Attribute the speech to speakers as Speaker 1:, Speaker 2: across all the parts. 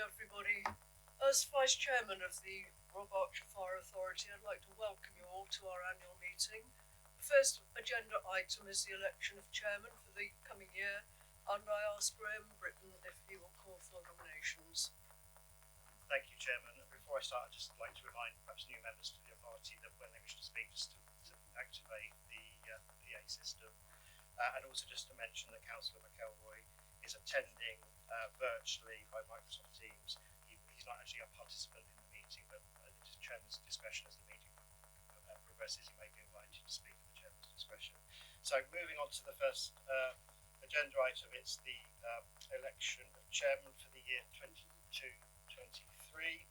Speaker 1: everybody. As Vice Chairman of the Rob Archer Fire Authority, I'd like to welcome you all to our annual meeting. The first agenda item is the election of Chairman for the coming year, and I ask Graham Britton if he will call for nominations.
Speaker 2: Thank you, Chairman. Before I start, I'd just like to remind perhaps new members to the authority that when they wish to speak, just to activate the PA system. And also just to mention that Councillor McElroy is attending virtually by Microsoft Teams. He's not actually a participant in the meeting, but at the Chairman's discretion as the meeting progresses, he may be invited to speak at the Chairman's discretion. So moving on to the first agenda item, it's the election of Chairman for the year 22-23.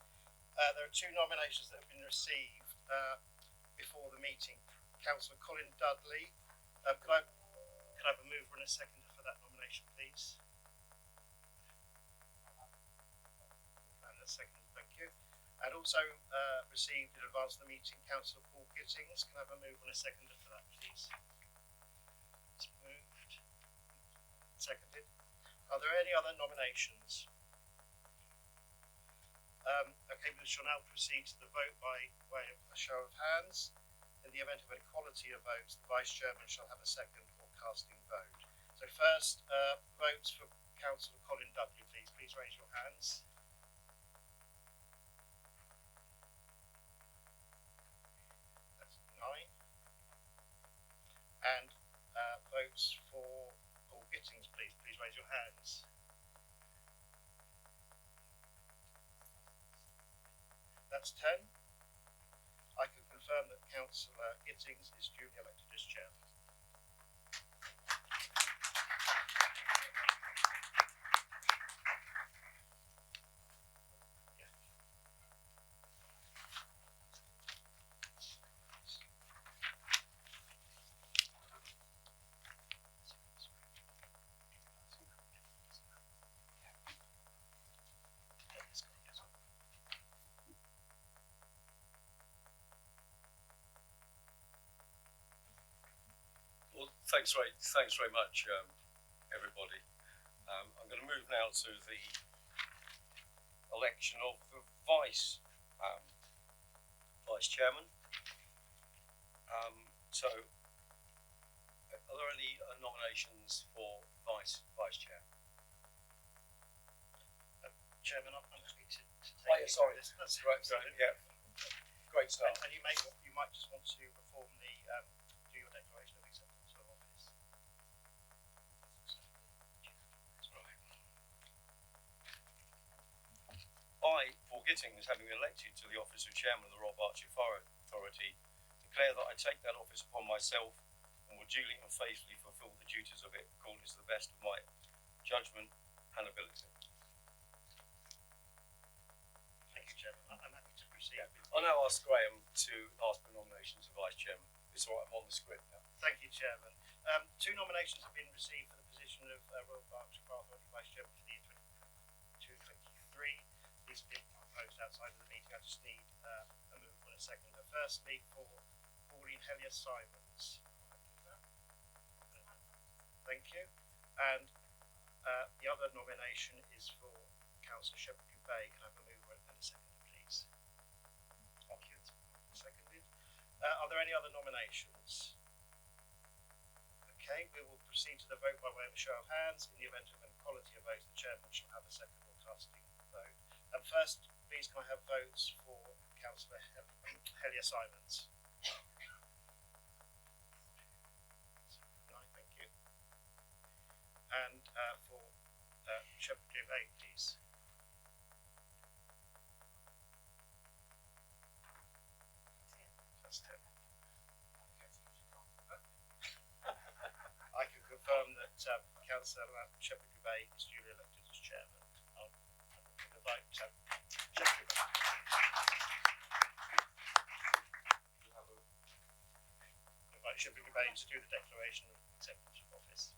Speaker 2: There are two nominations that have been received before the meeting. Councillor Colin Dudley. Could I have a mover and a seconder for that nomination, please? And a second, thank you. And also received in advance of the meeting, Councillor Paul Gittings. Can I have a mover and a seconder for that, please? It's moved. Seconded. Are there any other nominations? Okay, we shall now proceed to the vote by way of a show of hands. In the event of an equality of votes, the Vice Chairman shall have a second or casting vote. So first, votes for Councillor Colin Dudley, please. Please raise your hands. That's 9. And votes for Paul Gittings, please. Please raise your hands. That's 10. I can confirm that Councillor Gittings is duly elected as Chairman.
Speaker 3: Thanks very much, everybody. I'm going to move now to the election of the Vice Chairman. So, are there any nominations for Vice Chair?
Speaker 2: Chairman, I'm happy to take.
Speaker 3: Oh, yeah, sorry.
Speaker 2: That's
Speaker 3: right. Yeah, great start.
Speaker 2: And you might just want to perform the do your declaration of acceptance of office.
Speaker 3: I, Paul Gittings, having been elected to the office of Chairman of the Rob Archer Fire Authority, declare that I take that office upon myself and will duly and faithfully fulfil the duties of it according to the best of my judgment and ability.
Speaker 2: Thank you, Chairman. I'm happy to proceed.
Speaker 3: Yeah. I'll now ask Graham to ask for nominations of Vice Chairman. It's all right, I'm on the script now.
Speaker 2: Thank you, Chairman. Two nominations have been received for the position of Royal Berkshire Fire Authority Vice Chairman for the year 22-23. These have been proposed outside of the meeting. I just need a move and a seconder. Firstly, for Pauline Hellier-Simons. Thank you. And the other nomination is for Councillor Shepherd-Bay. Can I have a mover and a seconder, please? Thank you. Seconded. Are there any other nominations? Okay, we will proceed to the vote by way of a show of hands. In the event of an equality of votes, the Chairman shall have a second or casting vote. And first, please can I have votes for Councillor Hellier-Simons? 9, thank you. And for Shepherd-Bay, please. That's 10. I can confirm that Councillor Shepherd-Bay is duly elected as Chairman. I'll invite Shepherd-Bay. Invite Shepherd-Bay to do the declaration of acceptance of office.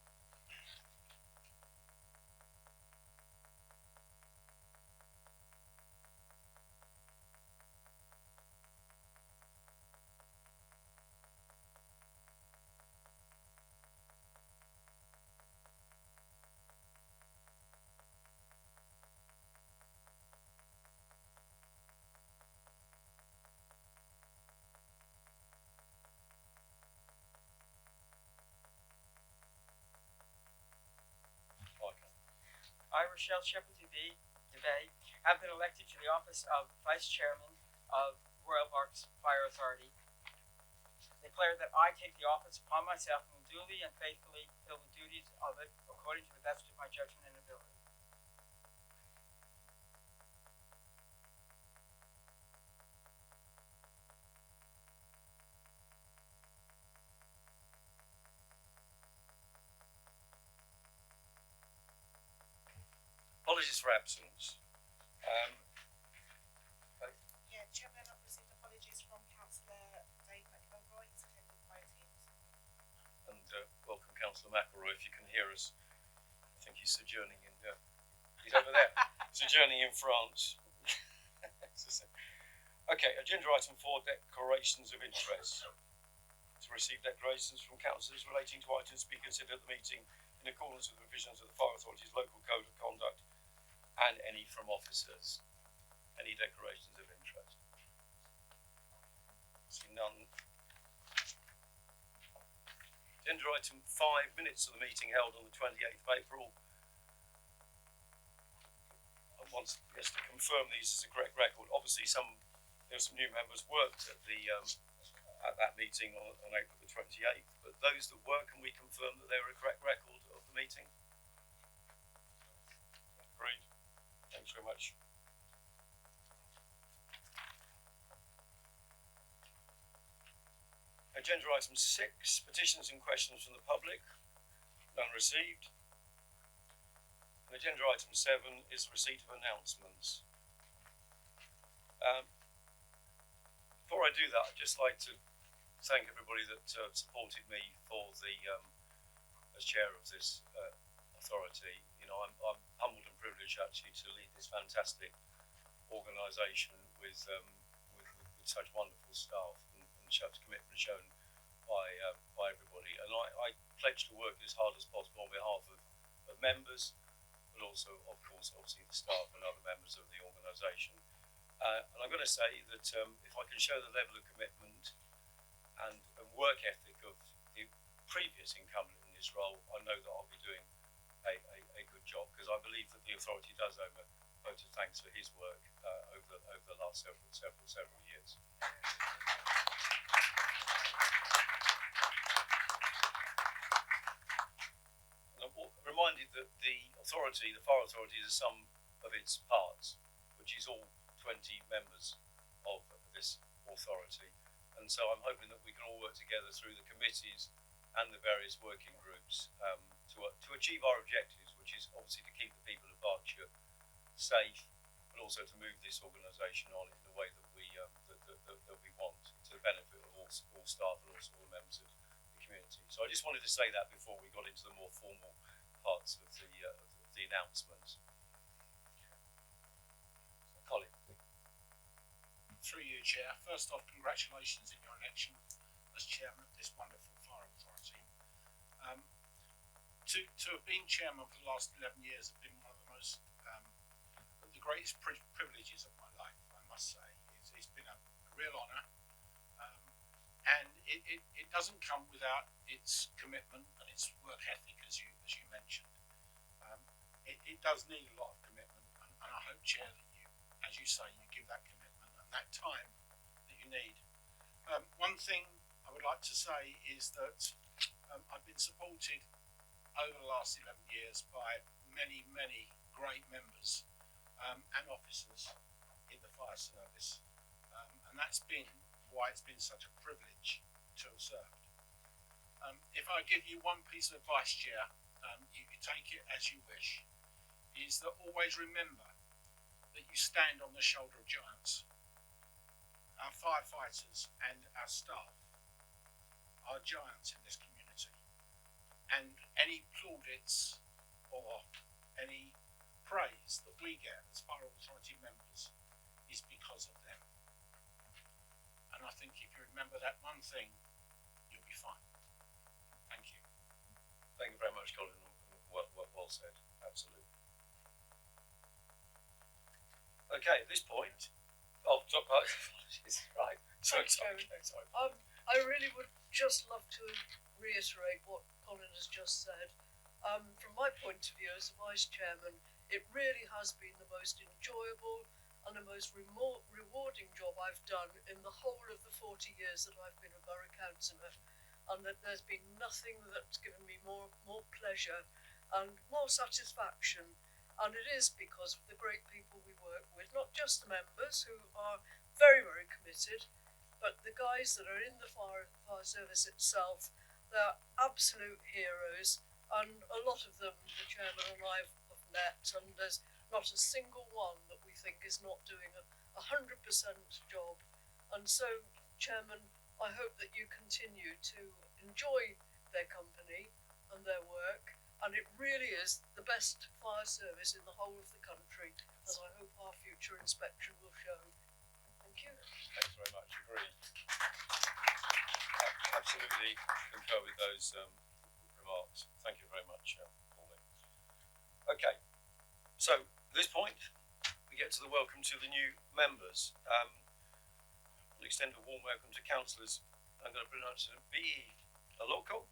Speaker 4: I, Rochelle Shepherd DeBay, have been elected to the office of Vice Chairman of Royal Berks Fire Authority. Declare that I take the office upon myself and will duly and faithfully fulfill the duties of it according to the best of my judgment and ability.
Speaker 3: Apologies for absence.
Speaker 5: Yeah, Chairman, I've received apologies from Councillor Dave McElroy. He's attended by Teams.
Speaker 3: And welcome, Councillor McElroy. If you can hear us, I think he's sojourning in. He's over there, sojourning in France. Okay, agenda item 4: declarations of interest. To receive declarations from councillors relating to items to be considered at the meeting in accordance with the provisions of the Fire Authority's local code of conduct, and any from officers. Any declarations of interest? See none. Agenda item 5: minutes of the meeting held on the 28th of April. I want us to confirm these as a correct record. Obviously, there were some new members worked at that meeting on April the 28th, but those that were, can we confirm that they were a correct record of the meeting? Agreed. Thanks very much. Agenda item 6: petitions and questions from the public. None received. And agenda item 7 is receipt of announcements. Before I do that, I'd just like to thank everybody that supported me for as chair of this authority. You know, I'm humbled and privileged actually to lead this fantastic organisation with such wonderful staff and such commitment shown by everybody. And I pledge to work as hard as possible on behalf of members, but also, of course, obviously the staff and other members of the organisation. And I'm going to say that if I can show the level of commitment and work ethic of the previous incumbent in this role, I know that I'll be doing a good job, because I believe that the authority does owe a vote of thanks for his work over the last several years. And I'm reminded that the Fire Authority, is a sum of its parts, which is all 20 members of this authority, and so I'm hoping that we can all work together through the committees and the various working groups to achieve our objectives, which is obviously to keep the people of Berkshire safe, but also to move this organisation on in the way that we want, to the benefit of all staff and also all members of the community. So I just wanted to say that before we got into the more formal parts of the announcements. Colin.
Speaker 6: Through you, Chair. First off, congratulations in your election as Chairman of this wonderful Fire Authority. To have been Chairman for the last 11 years has been one of the greatest privileges of my life, I must say. It's been a real honour, and it doesn't come without its commitment and its work ethic, as you mentioned. It does need a lot of commitment, and I hope, Chair, that you, as you say, you give that commitment and that time that you need. One thing I would like to say is that I've been supported over the last 11 years by many great members and officers in the fire service, and that's been why it's been such a privilege to have served. If I give you one piece of advice, Chair, you can take it as you wish, is that always remember that you stand on the shoulder of giants. Our firefighters and our staff are giants in this community, and any plaudits or any praise that we get as Fire Authority members is because of them. And I think if you remember that one thing, you'll be fine. Thank you.
Speaker 3: Thank you very much, Colin. Well said. Absolutely. Okay, at this point, right. Sorry.
Speaker 1: I really would just love to reiterate what Colin has just said. From my point of view as a vice chairman, It really has been the most enjoyable and the most rewarding job I've done in the whole of the 40 years that I've been a borough councillor, and that there's been nothing that's given me more pleasure and more satisfaction. And it is because of the great people we work with, not just the members who are very, very committed, but the guys that are in the fire service itself. They're absolute heroes, and a lot of them the chairman and I have met, and there's not a single one that we think is not doing a 100% job. And so, Chairman, I hope that you continue to enjoy their company and their work, and it really is the best fire service in the whole of the country, as I hope our future inspection will show. Thank you.
Speaker 3: Thanks very much. Agreed. Absolutely concur with those remarks. Thank you very much, Pauline. Okay, so at this point we get to the welcome to the new members. I'll extend a warm welcome to councillors. I'm going to pronounce it B. Aloko,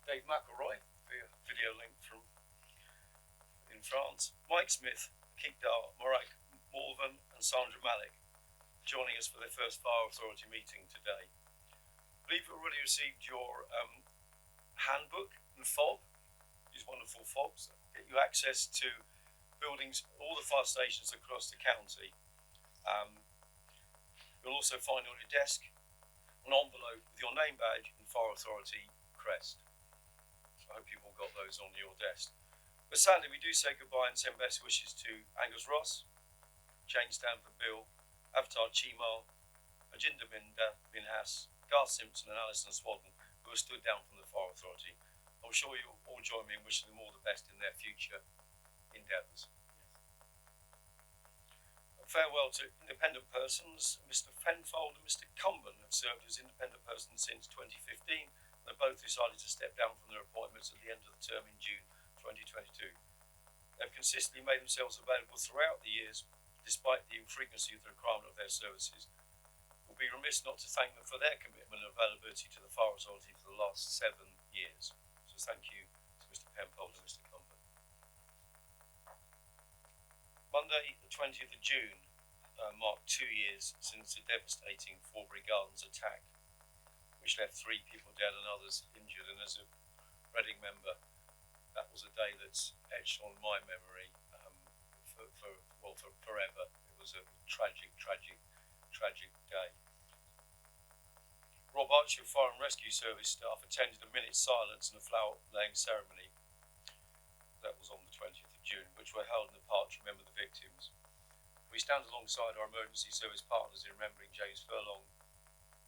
Speaker 3: Dave McElroy, via video link from in France, Mike Smith, Kikdar, Morak Morvan, and Sandra Malik, joining us for their first Fire Authority meeting today. I believe you've already received your handbook and fob, these wonderful fobs that get you access to buildings, all the fire stations across the county. You'll also find on your desk an envelope with your name badge and Fire Authority crest. So I hope you've all got those on your desk. But sadly, we do say goodbye and send best wishes to Angus Ross, Jane Stanford Bill, Avatar Chimar, Ajinda Minhas, Garth Simpson and Alison Swadden, who have stood down from the Fire Authority. I'm sure you'll all join me in wishing them all the best in their future endeavours. Farewell to independent persons. Mr. Penfold and Mr. Cumben have served as independent persons since 2015. They both decided to step down from their appointments at the end of the term in June 2022. They've consistently made themselves available throughout the years, despite the infrequency of the requirement of their services. We'll be remiss not to thank them for their commitment and availability to the Fire Authority for the last 7 years. So thank you to Mr. Penfold and Mr. Cumben. Monday, the 20th of June, marked 2 years since the devastating Forbury Gardens attack, which left 3 people dead and others injured. And as a Reading member, that was a day that's etched on my memory for forever. It was a tragic day. Rob Archer Fire and Rescue Service staff attended a minute's silence and a flower laying ceremony. That was on the 20th of June, which were held in the park to remember the victims. We stand alongside our emergency service partners in remembering James Furlong,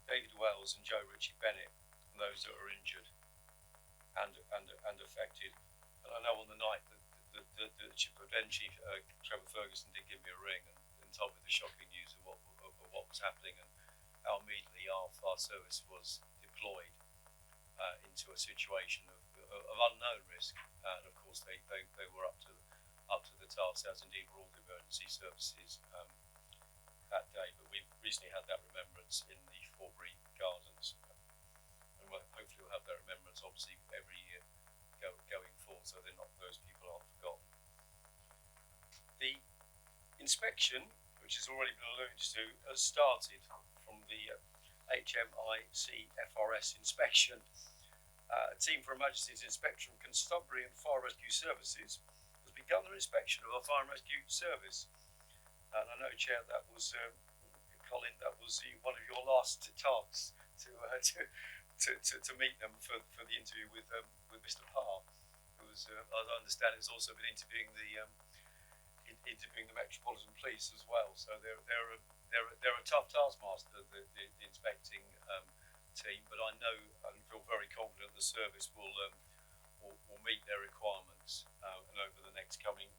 Speaker 3: David Wells and Joe Ritchie Bennett, and those that are injured and affected. And I know on the night that then Chief Trevor Ferguson did give me a ring and told me the shocking news of what was happening, and how immediately our fire service was deployed into a situation of unknown risk, and of course they were up to the task, as indeed were all the emergency services that day. But we've recently had that remembrance in the Forbury Gardens, and hopefully we'll have that remembrance obviously every year going forward, so those people aren't forgotten. The inspection, which has already been alluded to, has started from the HMIC FRS inspection. A team for Emergencies Inspection from Constabulary and Fire Rescue Services has begun their inspection of our Fire and Rescue Service. And I know, Chair, that was Colin. That was one of your last tasks to meet them for the interview with Mr. Parr, who was, as I understand, has also been interviewing the Metropolitan Police as well. So they're a tough taskmaster, the inspecting team, but I know and feel very confident the service will meet their requirements and over the next coming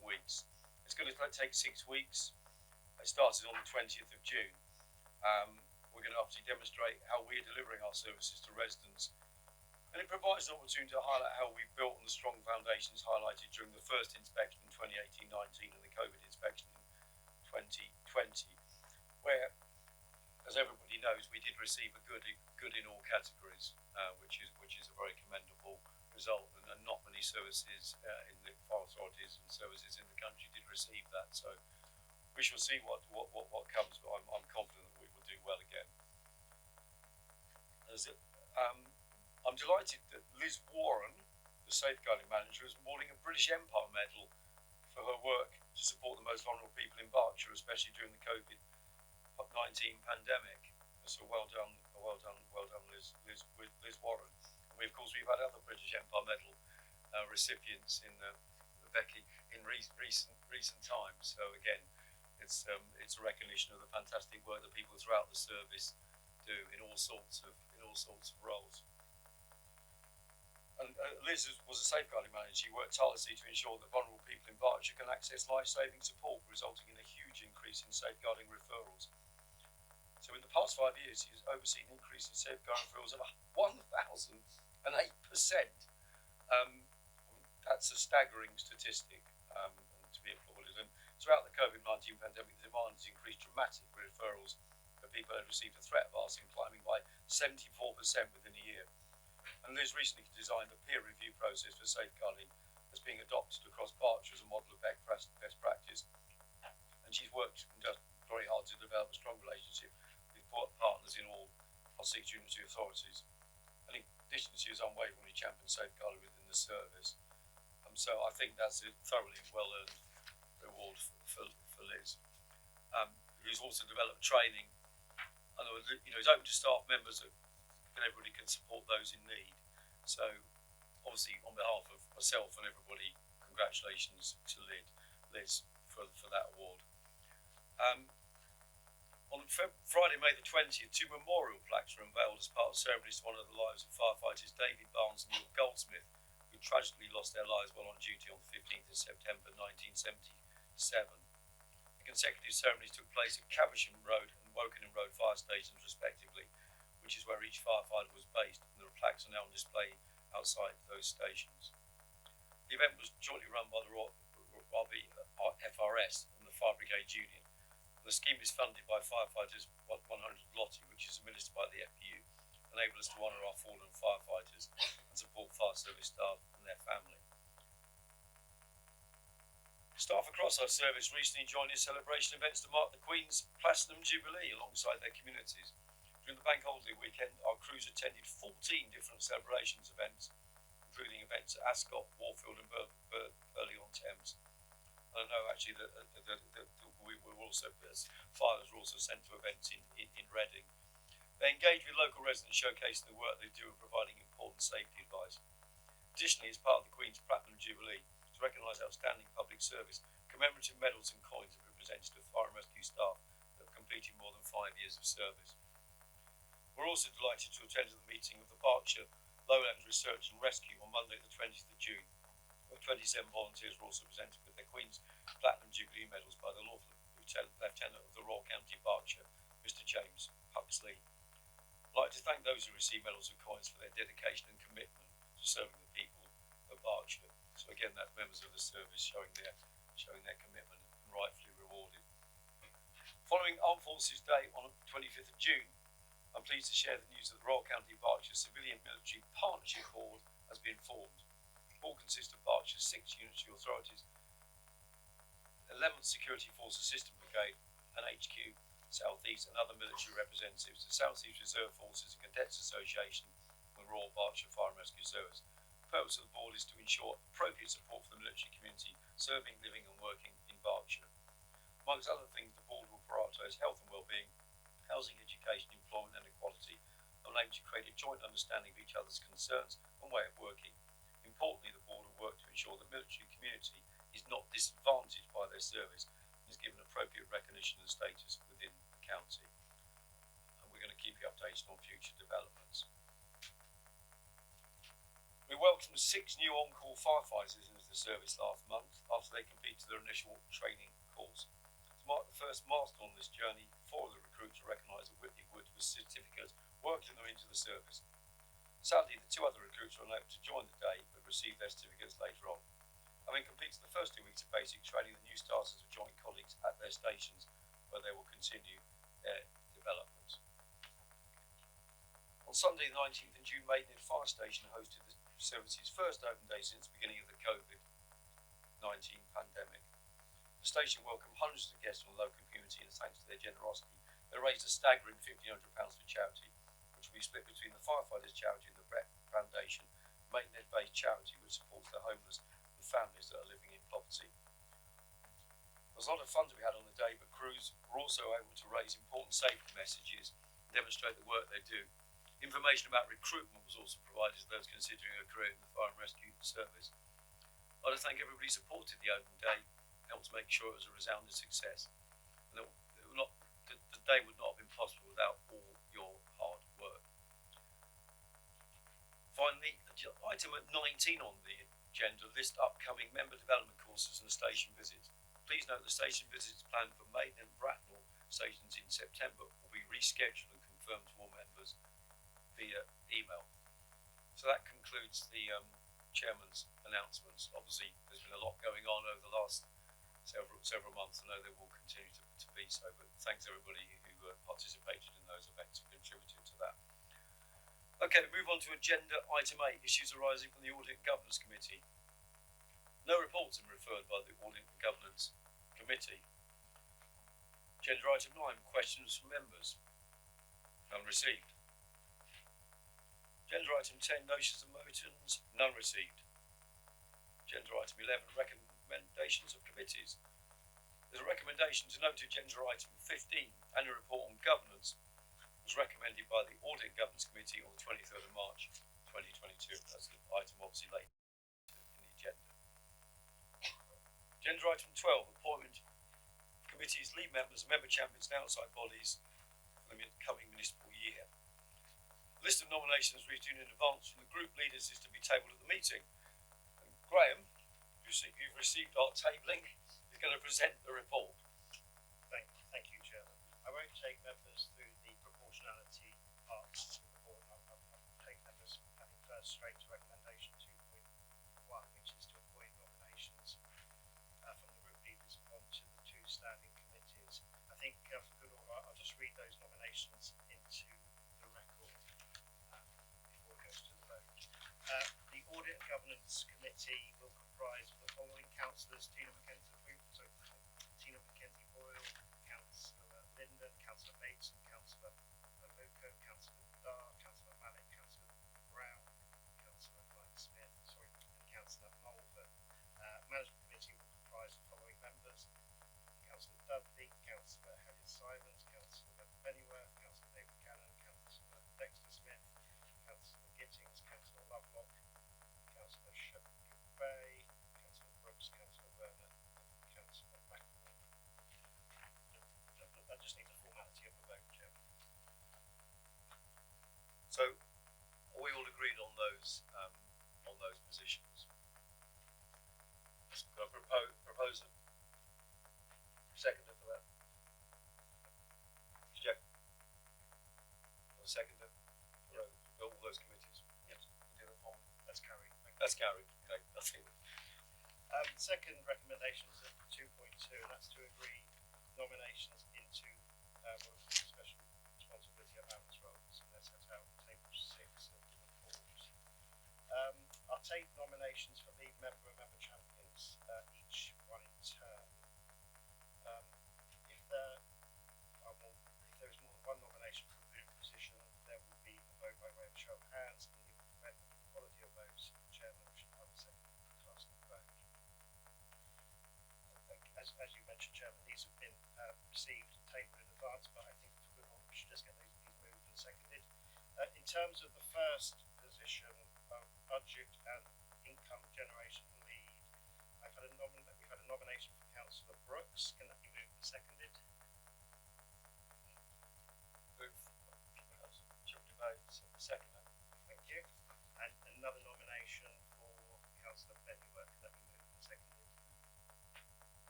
Speaker 3: weeks. It's going to take 6 weeks. It started on the 20th of June. We're going to obviously demonstrate how we're delivering our services to residents, and it provides an opportunity to highlight how we've built on the strong foundations highlighted during the first inspection in 2018-19 and the COVID inspection in 2020, where, as everybody knows, we did receive a good in all categories, which is a very commendable result, and not many services in the fire authorities and services in received that. So we shall see what comes, but I'm confident that we will do well again. I'm delighted that Liz Warren, the safeguarding manager, is awarding a British Empire Medal for her work to support the most vulnerable people in Berkshire, especially during the COVID-19 pandemic. So well done, Liz Warren. And we've had other British Empire Medal recipients in Becky in recent times. So again, it's a recognition of the fantastic work that people throughout the service do in all sorts of roles. And Liz was a safeguarding manager. She worked tirelessly to ensure that vulnerable people in Berkshire can access life-saving support, resulting in a huge increase in safeguarding referrals. So in the past 5 years, she has overseen an increase in safeguarding referrals of 1,008%. That's a staggering statistic, to be applauded. And throughout the COVID-19 pandemic, the demand has increased dramatically for referrals for people who had received a threat of arson, climbing by 74% within a year. And Liz recently designed a peer review process for safeguarding that's being adopted across Berkshire as a model of best practice. And she's worked very hard to develop a strong relationship with partners in all our 6 unitary authorities. And in addition, she has unwaveringly championed safeguarding within the service. So I think that's a thoroughly well-earned reward for Liz, who's also developed training. And it's open to staff members and everybody can support those in need. So obviously on behalf of myself and everybody, congratulations to Liz for that award. On Friday, May the 20th, 2 memorial plaques were unveiled as part of ceremonies to honour the lives of firefighters David Barnes and Neil Goldsmith, who tragically lost their lives while on duty on the 15th of September 1977. The consecutive ceremonies took place at Caversham Road and Wokingham Road fire stations respectively, which is where each firefighter was based, and the plaques are now on display outside those stations. The event was jointly run by the FRS and the Fire Brigade Union. And the scheme is funded by Firefighters 100 Lottie, which is administered by the FPU, enable us to honour our fallen firefighters and support fire service staff and their family. Staff across our service recently joined in celebration events to mark the Queen's Platinum Jubilee alongside their communities. During the bank holiday weekend, our crews attended 14 different celebrations events, including events at Ascot, Warfield and Burley-on-Thames. And I know actually that we were also, fires were also sent to events in Reading. They engage with local residents, showcasing the work they do and providing important safety advice. Additionally, as part of the Queen's Platinum Jubilee, to recognise outstanding public service, commemorative medals and coins have been presented to fire and rescue staff that have completed more than 5 years of service. We're also delighted to attend the meeting of the Berkshire Lowlands Research and Rescue on Monday the 20th of June, where 27 volunteers were also presented with their Queen's Platinum Jubilee medals by the Lord Lieutenant of the Royal County of Berkshire, Mr James Huxley. I'd like to thank those who received medals and coins for their dedication and commitment to serving the people of Berkshire. So again, that's members of the service showing their commitment and rightfully rewarded. Following Armed Forces Day on the 25th of June, I'm pleased to share the news that the Royal County of Berkshire Civilian Military Partnership Board has been formed. The board consists of Berkshire's 6 unitary authorities, 11th Security Force Assistant Brigade and HQ South East and other military representatives, the South East Reserve Forces and Cadets Association and the Royal Berkshire Fire and Rescue Service. The purpose of the board is to ensure appropriate support for the military community serving, living and working in Berkshire. Amongst other things, the board will prioritise health and well-being, housing, education, employment and equality, and aim to create a joint understanding of each other's concerns and way of working. Importantly, the board will work to ensure the military community is not disadvantaged by their service and is given appropriate recognition and status within the county. And we're going to keep you updated on future developments. We welcomed 6 new on-call firefighters into the service last month after they completed their initial training course. To mark the first milestone on this journey, 4 of the recruits were recognised at Whitley Wood with certificates, working them into the service. Sadly, the 2 other recruits were unable to join the day but received their certificates later on. Having completed the first 2 weeks of basic training, the new starters will join colleagues at their stations where they will continue their development. On Sunday the 19th of June, Maidenhead Fire Station hosted the service's first open day since the beginning of the COVID-19 pandemic. The station welcomed hundreds of guests from the local community, and thanks to their generosity, they raised a staggering £1,500 for charity, which will be split between the Firefighters Charity and the Brett Foundation, a Maidenhead-based charity which supports the homeless and families that are living in poverty. There was a lot of fun to be had on the day, but crews were also able to raise important safety messages and demonstrate the work they do. Information about recruitment was also provided to those considering a career in the fire and rescue service. I'd like to thank everybody who supported the open day and helped to make sure it was a resounding success. And the day would not have been possible without all your hard work. Finally, item at 19 on the agenda, list upcoming member development courses and station visits. Please note the station visits planned for Maiden and Bracknell stations in September will be rescheduled and confirmed to all members via email. So that concludes the chairman's announcements. Obviously, there's been a lot going on over the last several months. I know there will continue to be so, but thanks everybody who participated in those events and contributed to that. Okay, we move on to agenda item 8, issues arising from the Audit and Governance Committee. No reports have been referred by the Audit and Governance Committee. Agenda item 9, questions from members. None received. Agenda item 10, notions of motions, none received. Agenda item 11, recommendations of committees. There's a recommendation to note agenda item 15, annual report on governance, was recommended by the Audit and Governance Committee on the 23rd of March 2022. That's the item obviously late in the agenda. Agenda item 12, appointment of committees, lead members, member champions and outside bodies for the coming municipal year. The list of nominations received in advance from the group leaders is to be tabled at the meeting. And Graham, you've received our tabling, is going to present the report.
Speaker 2: Thank you, Chairman. I won't take members through the proportionality parts of the report. I'll take members first straight to recommendation 2.1, which is to appoint nominations from the group leaders onto the two standing committees. I think for good order, I'll just read those nominations into the record before it goes to the vote. The Audit and Governance Committee will comprise of the following councillors: Tina Mackenzie Boyle, Councillor Linden, Councillor Bateson, Councillor Loco, Councillor Dar, Councillor Malik, Councillor Brown, Councillor Glenn Smith, and Councillor Mulvern. Management Committee will comprise the following members: Councillor Dudley, Councillor Harriet Simons, Councillor Pennyworth, Councillor David Cannon, Councillor Dexter Smith, Councillor Gittings, Councillor Lovelock, Councillor Bay, Councillor Brooks, Councillor Werner, and Councillor McElroy. I just need the formality of the vote, Chair.
Speaker 3: So, are we all agreed on those positions? Can I propose a seconder for that? Jeff? A seconder for all those committees? Yes.
Speaker 2: That's carried.
Speaker 3: That's carried. Okay, I think.
Speaker 2: Second recommendation is at 2.2, and that's to agree nominations into special responsibility of ambulance roles, and that's set out in table 6 of the report. I'll take nominations for lead member and member champions, each one in turn. If there is more than one nomination for a group position, there will be a vote by way of show of hands, and the quality of votes, the chairman should have a second cast of vote. As you mentioned, Chairman, these have been received and tabled in advance, but I think for good order we should just get these moved and seconded. In terms of the first position of budget and income generation lead, we've had a nomination for Councillor Brooks. Can that be moved and seconded?
Speaker 3: Seconder.
Speaker 2: Thank you. And another nomination for Councillor Pennyworth. Can that be moved and seconded?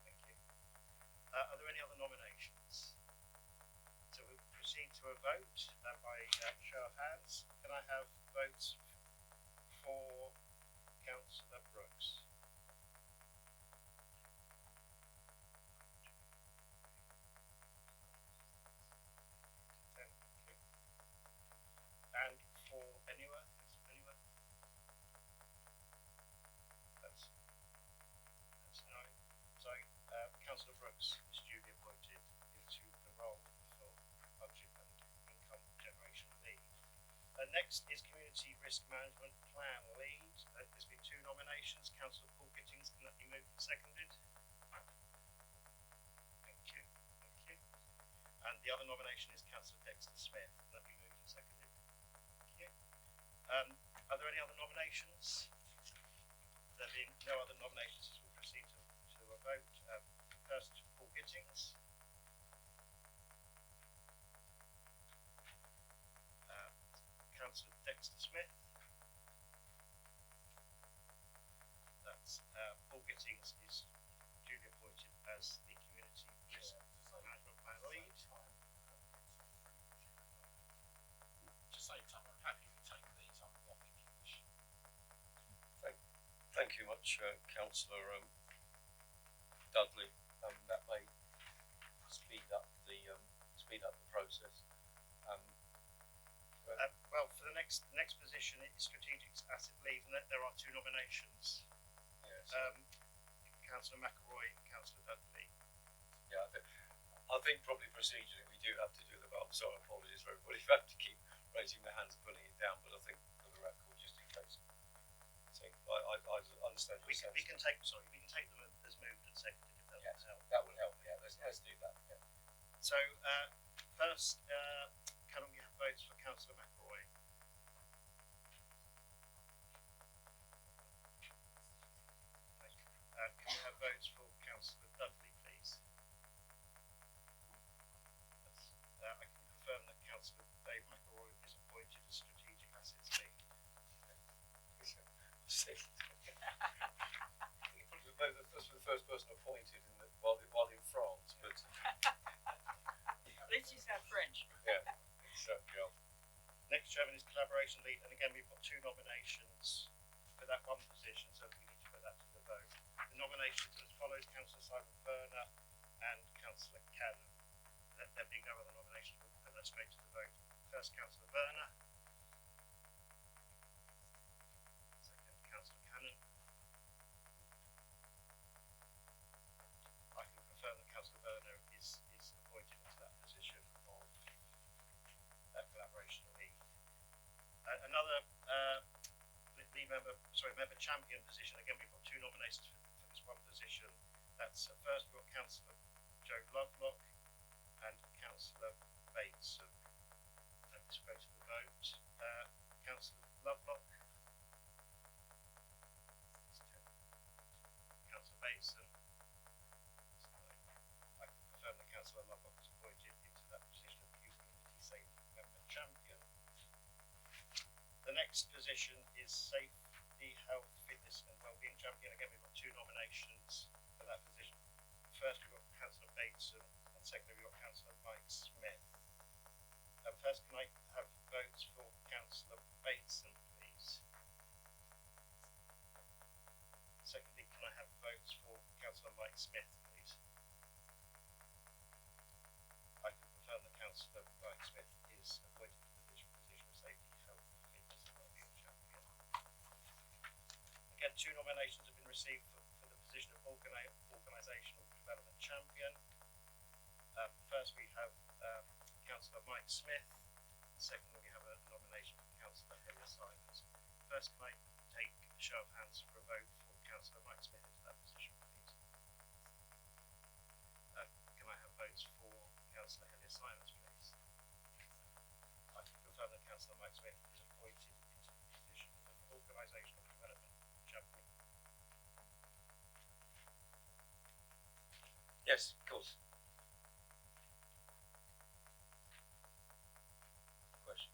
Speaker 2: Thank you. Are there any other nominations? So we'll proceed to a vote by show of hands. Can I have votes for Councillor Brooks? And for Pennyworth? That's 9. So Councillor Next is Community Risk Management Plan Lead. There's been 2 nominations. Councillor Paul Gittings, can that be moved and seconded? Thank you. Thank you. And the other nomination is Councillor Dexter Smith. Can that be moved and seconded? Thank you. Are there any other nominations? There being no other nominations, we'll proceed to a vote. First, Paul Gittings. Councillor Dexter Smith. That's Paul Gittings is duly appointed as the Community Risk Management Plan Lead.
Speaker 6: To save time, I'm happy to take these on block if you wish.
Speaker 3: Thank you much, Councillor Dudley. That may speed up the process.
Speaker 2: Well, for the next position, it's Strategic Asset Lead, and there are 2 nominations.
Speaker 3: Yes.
Speaker 2: Councillor McElroy and Councillor Dudley.
Speaker 3: Yeah, I think probably procedurally we do have to do the vote. So apologies for everybody who have to keep raising their hands and putting it down, but I think for the record, just in case. I understand your sense.
Speaker 2: We can take them as moved and seconded if that
Speaker 3: Yes,
Speaker 2: will help.
Speaker 3: that would help. Yeah, let's do that. Yeah.
Speaker 2: So first, can we have votes for Councillor McElroy? Thank you. Can we have votes for Councillor Dudley, please? I can confirm that Councillor Dave McElroy is appointed as Strategic Assets Lead.
Speaker 3: That's the first person appointed while in France, but
Speaker 4: At least he's not French.
Speaker 3: yeah.
Speaker 2: Next, Chairman, is Collaboration Lead, and again we've got 2 nominations for that one position, so we need to put that to the vote. The nominations are as follows: Councillor Simon Verner and Councillor Cannon. There being no other nominations, we'll put that straight to the vote. First, Councillor Verner. Second, Councillor Cannon. I can confirm that Councillor Verner is appointed into that position of Collaboration Lead. Another member champion position. Again, we've got 2 nominations for this one position. That's first we've got Councillor Joe Lovelock and Councillor Bateson. And let's go to the vote. Councillor Lovelock. Councillor Bateson. I can confirm that Councillor Lovelock is appointed into that position of Community Safety Member Champion. The next position is Safety, Health, Fitness and Wellbeing Champion. Again, we've got 2 nominations for that position. First, we've got Councillor Bateson, and secondly, we've got Councillor Mike Smith. First, can I have votes for Councillor Bateson, please? Secondly, can I have votes for Councillor Mike Smith, please? I can confirm that Councillor Mike Smith is appointed to the position of Safety, Health, Fitness and Wellbeing Champion. Again, 2 nominations have been received for the position of Organisational Development Champion. First, we have Councillor Mike Smith. Secondly, we have a nomination for Councillor Helia Simons. First, can I take a show of hands for a vote for Councillor Mike Smith into that position, please? Can I have votes for Councillor Helia Simons, please? I can confirm that Councillor Mike Smith is appointed into the position of Organisational Development Champion.
Speaker 3: Yes, of course. Question.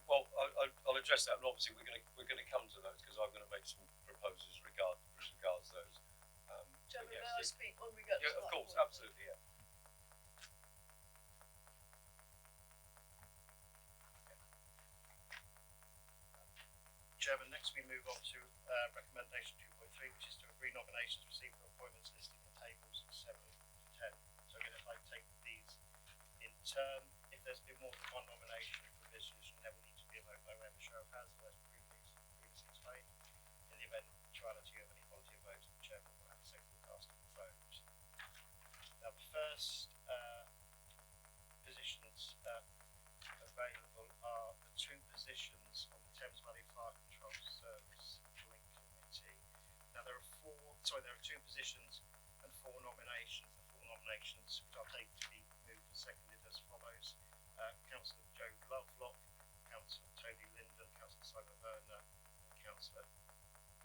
Speaker 3: Well, I'll address that, and obviously we're going to come to those because I'm going to make some proposals regards those.
Speaker 1: Chairman,
Speaker 3: yes,
Speaker 1: may I speak when we get to
Speaker 3: yeah,
Speaker 1: that
Speaker 3: of course,
Speaker 1: point?
Speaker 3: absolutely, yeah.
Speaker 2: Chairman, next we move on to recommendation 2.3, which is to agree nominations received for appointments listed in tables 7 to if there's been more than one nomination for a position, there will need to be a vote by way of a show of hands, as previously explained. In the eventuality of an equality of votes, the chairman will have a second cast of the vote. Now, the first positions available are the two positions on the Thames Valley Fire Control Service Joint Committee. Now, there are two positions and four nominations. The four nominations, which I'll take to be moved and seconded as follows: Councillor Joe Lovelock, Councillor Tony Linden, Councillor Simon Werner, and Councillor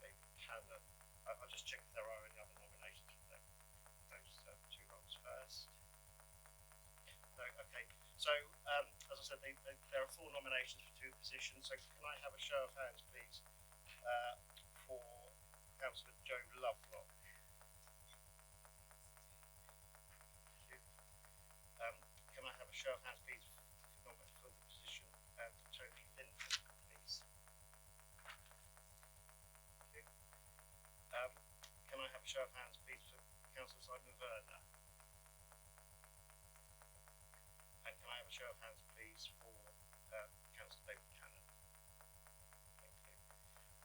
Speaker 2: David Cannon. I'll just check if there are any other nominations for those two roles first. No, okay. So, as I said, there are four nominations for two positions. So, can I have a show of hands, please, for Councillor Joe Lovelock? Can I have a show of hands, please, for the position Tony Linden, please? Thank you. Can I have a show of hands, please, for Councillor Simon Werner? And can I have a show of hands, please, for Councillor David Cannon? Thank you.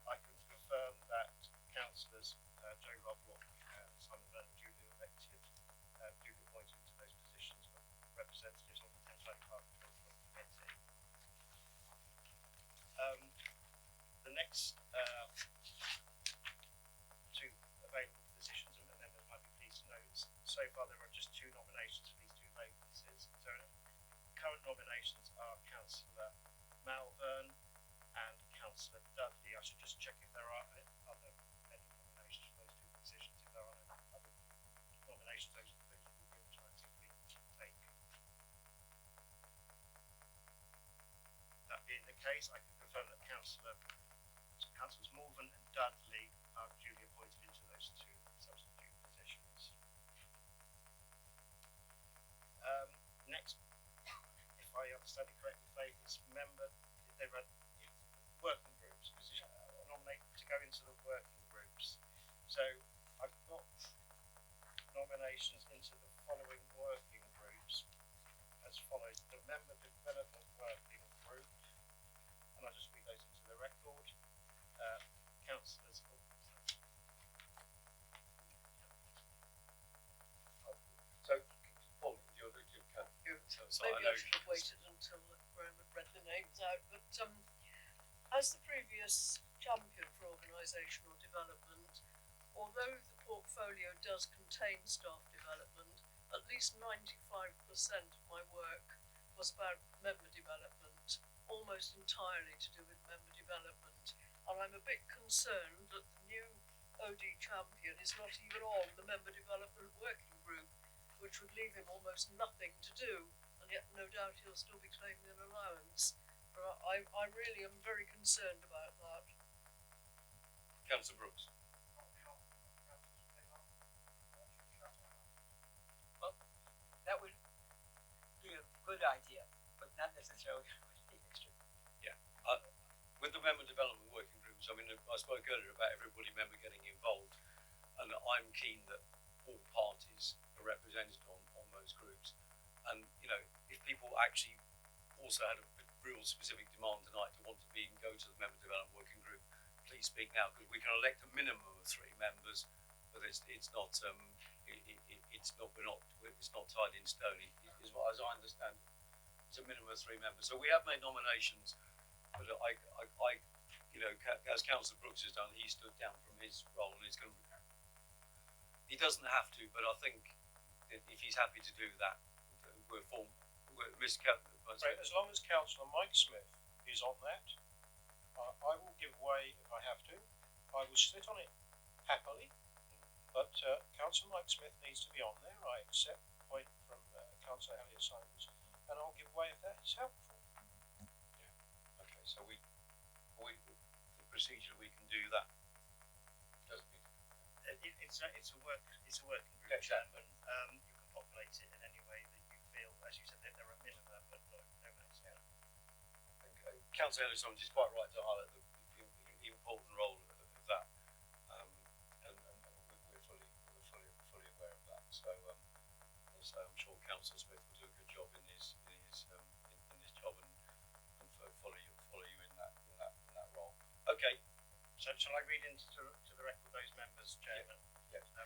Speaker 2: I can confirm that Councillors Joe Lovelock and Simon Werner duly elected, duly appointed to those positions for representatives on the Thames Valley Park Control Committee. The next two available positions, and members might be pleased to know, so far there are just two nominations for these two vacancies. So current nominations are Councillor Malvern and Councillor Dudley. I should just check if there are any nominations for those two positions. If there are no other nominations, those will be automatically taken. That being the case, I can confirm that Councillors Malvern and Dudley are duly appointed into those two substitute positions. Next, if I understand it correctly, vacancy member, there are working groups, nominate to go into the working groups. So I've got nominations into the following working groups as follows: the Member Development Working Group, and I'll just read those into the record. Councillors.
Speaker 3: So, Paul, you're so
Speaker 1: Maybe I should have waited until Graham had read the names out, but as the previous champion for organisational development, although the portfolio does contain staff development, at least 95% of my work was about member development, almost entirely to do with member development, and I'm a bit concerned that the new OD champion is not even on the member development working group, which would leave him almost nothing to do, and yet no doubt he'll still be claiming an allowance. I really am very concerned about that.
Speaker 3: Councillor Brooks.
Speaker 4: Well, that would be a good idea, but not necessarily the extra.
Speaker 3: Yeah. With the member development working groups, I mean, I spoke earlier about everybody member getting involved, and I'm keen that all parties are represented on those groups. And, you know, if people actually also had a real specific demand tonight to want to be and go to the member development working group, please speak now, because we can elect a minimum of 3 members, but it's not tied in stone. As I understand it, it's a minimum of 3 members. So we have made nominations, but I you know, as Councillor Brooks has done, he stood down from his role and he's going to. He doesn't have to, but I think if he's happy to do that, Mr. Captain.
Speaker 7: Right, as long as Councillor Mike Smith is on that, I will give way if I have to. I will sit on it happily, but Councillor Mike Smith needs to be on there. I accept the point from Councillor Elliot Simons, and I'll give way if that is helpful.
Speaker 3: Yeah. Okay, so the procedure we can do that. Doesn't it?
Speaker 2: It's a working group, Chairman. You can populate it in any way that you feel. As you said, there are minimum, but no maximum.
Speaker 3: Councillor Ellison is quite right to highlight the important role of that, and we're fully aware of that. So I'm sure Councillor Smith will do a good job in his
Speaker 2: So shall I read into to the record those members, Chairman?
Speaker 3: Yeah.
Speaker 2: So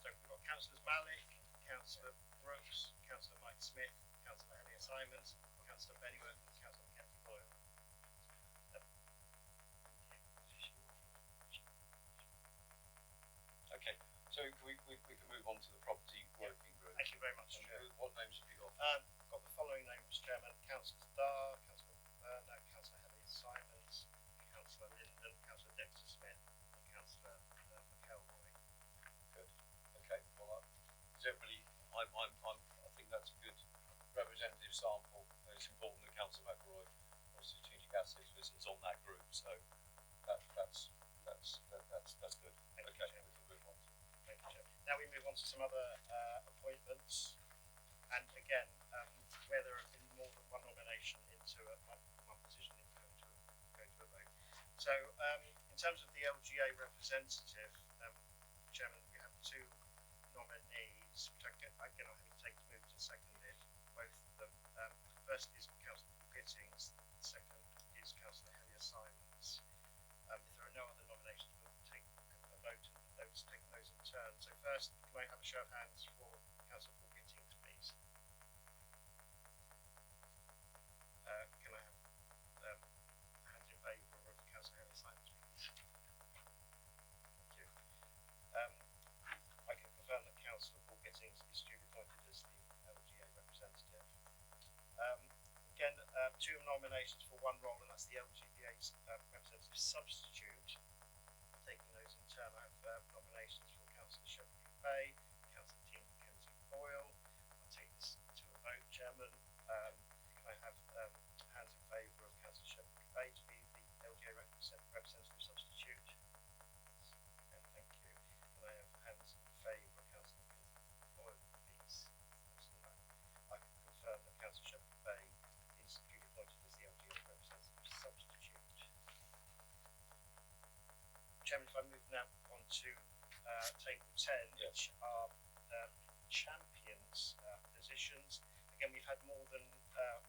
Speaker 2: we've got Councillors Malik, Councillor Brooks, Councillor Mike Smith, Councillor Elliot Simons, Councillor Bennyworth, and Councillor Kenty Boyle.
Speaker 3: Okay, so we can move on to the property working group.
Speaker 2: Thank you very much,
Speaker 3: And
Speaker 2: Chair.
Speaker 3: what names have you got?
Speaker 2: Got the following names, Chairman: Councillor Starr, Councillor Werner, Councillor Elliot Simons, Councillor Linden, Councillor Dexter Smith, and Councillor McElroy.
Speaker 3: Good. Okay. Well, is everybody? I think that's a good representative sample. It's important that Councillor McElroy or Strategic Assets listens on that group. So that's good.
Speaker 2: Thank you,
Speaker 3: Okay,
Speaker 2: Chair.
Speaker 3: we can move on.
Speaker 2: Thank you, Chair. Now we move on to some other appointments, and again, where there have been more than one nomination into one position, it's going to a vote. So, in terms of the LGA representative, Chairman, we have two nominees, which I cannot take moved and seconded, both of them. First is Councillor Gittings, the second is Councillor Elliot Simons. If there are no other nominations, we'll take a vote and those taking those in turn. So first, can I have a show of hands for Councillor Paul Gittings, please? Can I have hands in favour of Councillor Elliot Simons, please? Thank you. I can confirm that Councillor Paul Gittings is duly appointed as the LGA representative. Again, two nominations for one role, and that's the LGA's representative substitute. Taking those in turn, I have nominations for Councillor Shepherd Bay, Councillor Tina Mackenzie Boyle. I'll take this to a vote, Chairman. Can I have hands in favour of Councillor Shepherd Bay to be the LGA representative substitute? And thank you. Can I have hands in favour of Councillor Mackenzie Boyle, please? I can confirm that Councillor Shepherd Bay is duly appointed as the LGA representative substitute. Chairman, if I move now on to table 10, which are champions positions. Again, we've had more than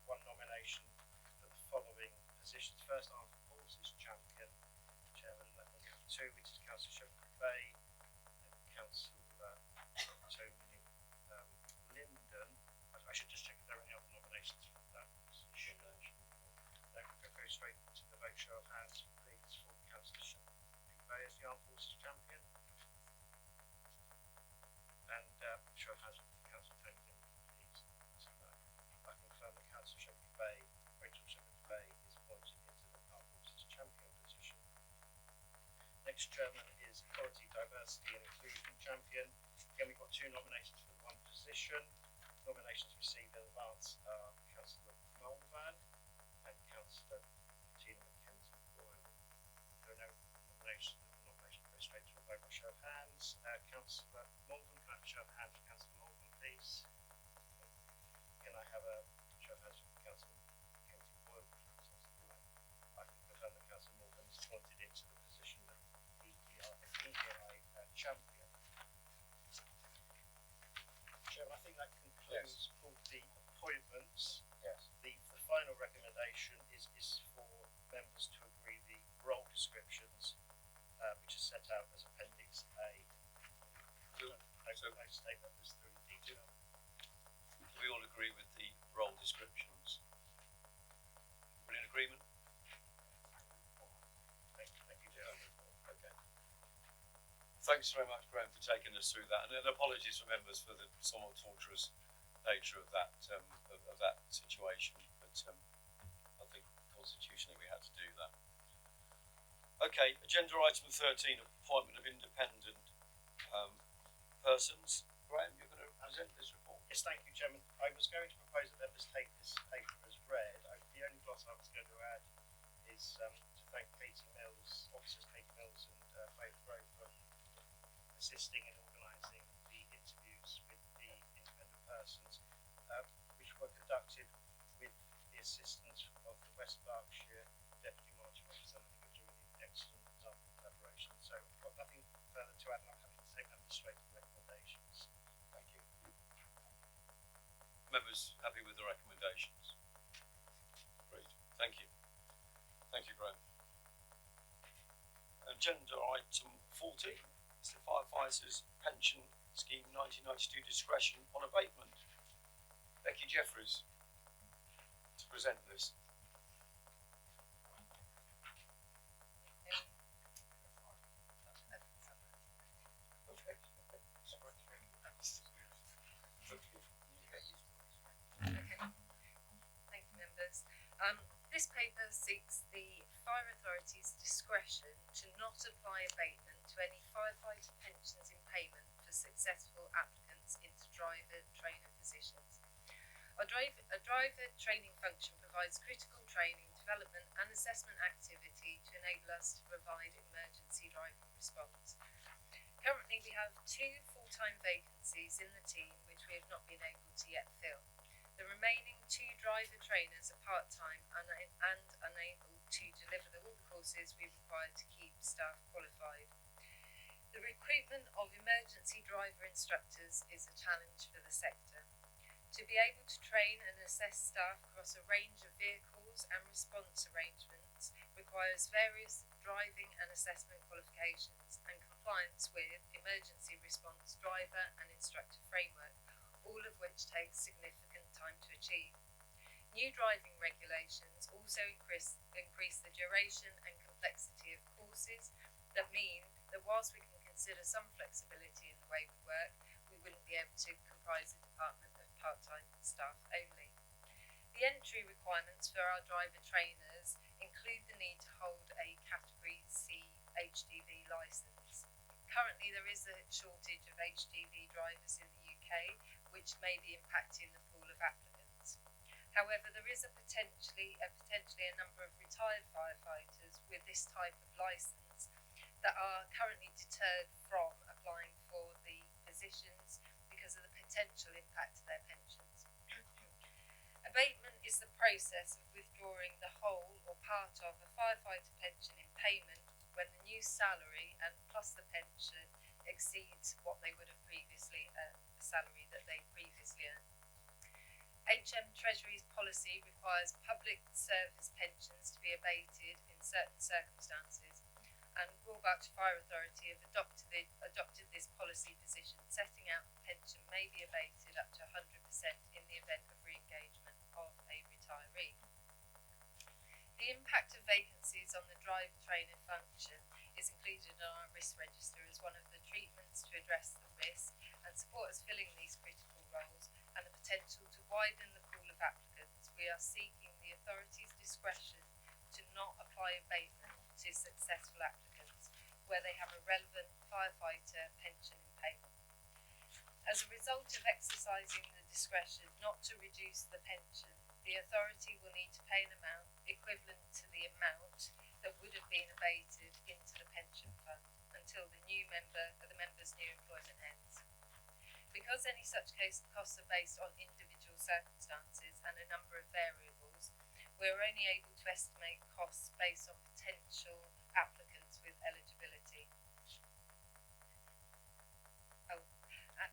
Speaker 2: one nomination for the following positions. First, Armed Forces champion, Chairman, we have two, which is Councillor Shepherd Bay and Councillor Tony Linden. I should just check if there are any other nominations for that position. No, we'll go straight to the vote. Show of hands, please, for Councillor Shepherd Bay as the Armed Forces champion. And show of hands for Councillor Tony Linden, please. So, I confirm that Councillor Shepherd Bay, Rachel Shepherd Bay, is appointed into the Armed Forces champion position. Next, Chairman, is Equality, Diversity and Inclusion champion. Again, we've got two nominations for one position. Nominations received in advance are Councillor Mulvan and Councillor Tina Mackenzie Boyle. There are no nominations. Go straight to a vote by show of hands. Councillor Mulvan, can I have a show of hands for Councillor Mulvan, please? Can I have a show of hands for Councillor Mackenzie Boyle? I can confirm that Councillor Mulvan is appointed into the position of EDI champion. Chairman, I think that concludes all the appointments.
Speaker 3: Yes.
Speaker 2: The final recommendation is for members to agree the role descriptions, which is set out as Appendix A. I state that this through in detail.
Speaker 3: Do we all agree with the role descriptions? Everybody in agreement?
Speaker 2: Thank you, Chairman.
Speaker 3: Okay. Thanks very much, Graham, for taking us through that, and apologies for members for the somewhat torturous nature of that situation. But I think constitutionally we had to do that. Okay, agenda item 13: appointment of independent persons. Graham, you're going to present this report.
Speaker 2: Yes, thank you, Chairman. I was going to propose that members take this paper as read. The only gloss I was going to add is to thank Katie Mills, officers Katie Mills and Faith Grove for assisting in organising the interviews with the independent persons, which were conducted with the assistance of the West Berkshire Deputy Marching Officer. I think it was a really excellent example of collaboration. So I've got nothing further to add, and I'm happy to take members straight to the recommendations.
Speaker 3: Thank you. Members happy with the recommendations? Agreed. Thank you. Thank you, Graham. And agenda item 40 is the Firefighters Pension Scheme 1992 discretion on abatement. Becky Jeffries to present this.
Speaker 8: Thank you, members. This paper seeks the Fire Authority's discretion to not apply abatement to any firefighter pensions in payment for successful applicants into driver trainer positions. A driver training function provides critical training, development and assessment activity to enable us to provide emergency driving response. Currently we have 2 full-time vacancies in the team which we have not been able to yet fill. The remaining 2 driver trainers are part-time and unable to deliver all the courses we require to keep staff qualified. The recruitment of emergency driver instructors is a challenge for the sector. To be able to train and assess staff across a range of vehicles and response arrangements requires various driving and assessment qualifications and compliance with emergency response driver and instructor framework, all of which takes significant time to achieve. New driving regulations also increase the duration and complexity of courses that mean that whilst we can consider some flexibility in the way we work, we wouldn't be able to comprise a department of part-time staff only. The entry requirements for our driver trainers include the need to hold a Category C HGV licence. Currently there is a shortage of HGV drivers in the UK, which may be impacting the pool of applicants. However, there is potentially a number of retired firefighters with this type of licence that are currently deterred from applying for the positions because of the potential impact to their pensions. Abatement is the process of withdrawing the whole or part of a firefighter pension in payment when the new salary and plus the pension exceeds what they would have previously earned, the salary that they previously earned. HM Treasury's policy requires public service pensions to be abated in certain circumstances, and Royal Berkshire Fire Authority have adopted this policy position, setting out the pension may be abated up to 100% in the event of re-engagement of a retiree. The impact of vacancies on the driver trainer function is included in our risk register as one of the treatments to address the risk and support us filling these critical roles and the potential to widen the pool of applicants. We are seeking the authority's discretion to not apply abatement to successful applicants where they have a relevant firefighter pension in payment. As a result of exercising the discretion not to reduce the pension, the authority will need to pay an amount equivalent to the amount that would have been abated into the pension fund until the member's new employment ends. Because any such costs are based on individual circumstances and a number of variables, we are only able to estimate costs based on potential applicants with eligibility.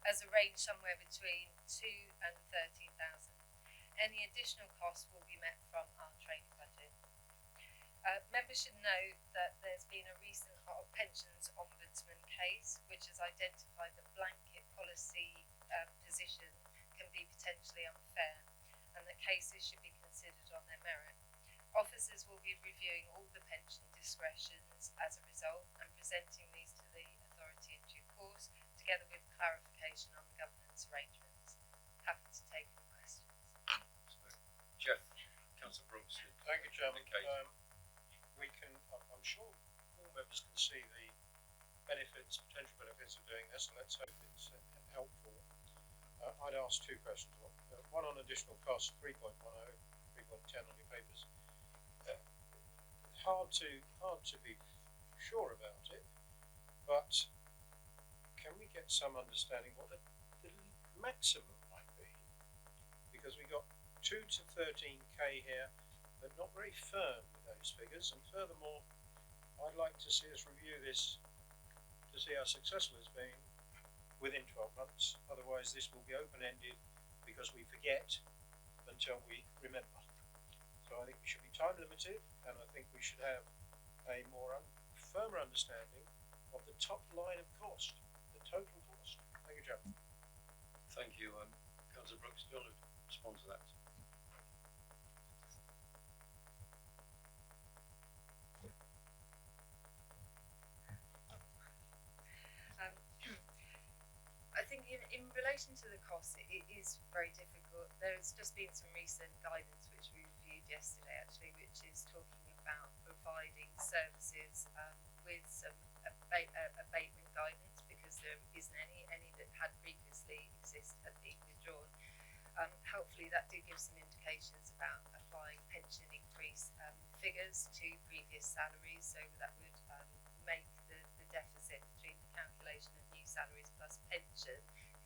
Speaker 8: As a range somewhere between 2 and 13,000. Any additional costs will be met from our training budget. Members should note that there's been a recent pensions ombudsman case which has identified that blanket policy position can be potentially unfair and that cases should be considered on their merit. Officers will be reviewing all the pension discretions as a result and presenting these to the authority in due course, together with clarification on the governance arrangements. Happy to take any questions.
Speaker 3: Jeff, Councillor Brooks.
Speaker 7: Thank you, Chairman.
Speaker 3: Okay.
Speaker 7: I'm sure all members can see the potential benefits of doing this, and let's hope it's helpful. I'd ask 2 questions. One on additional costs, 3.10, 3.10 on your papers. Hard to be sure about it, but can we get some understanding what the maximum might be? Because we got 2 to 13k here, but not very firm with those figures. And furthermore, I'd like to see us review this to see how successful it's been within 12 months. Otherwise, this will be open-ended because we forget until we remember. So I think we should be time limited, and I think we should have a more firmer understanding of the top line of cost, the total cost. Thank you, Chairman.
Speaker 3: Thank you. Councillor Brooks, do you want to respond to that?
Speaker 8: I think in relation to the cost, it is very difficult. There's just been some recent guidance which we reviewed yesterday, actually, which is talking about providing services with some abatement guidance, because there isn't any that had previously existed had been withdrawn. Hopefully that did give some indications about applying pension increase figures to previous salaries, so that would make the deficit between the calculation of new salaries plus pension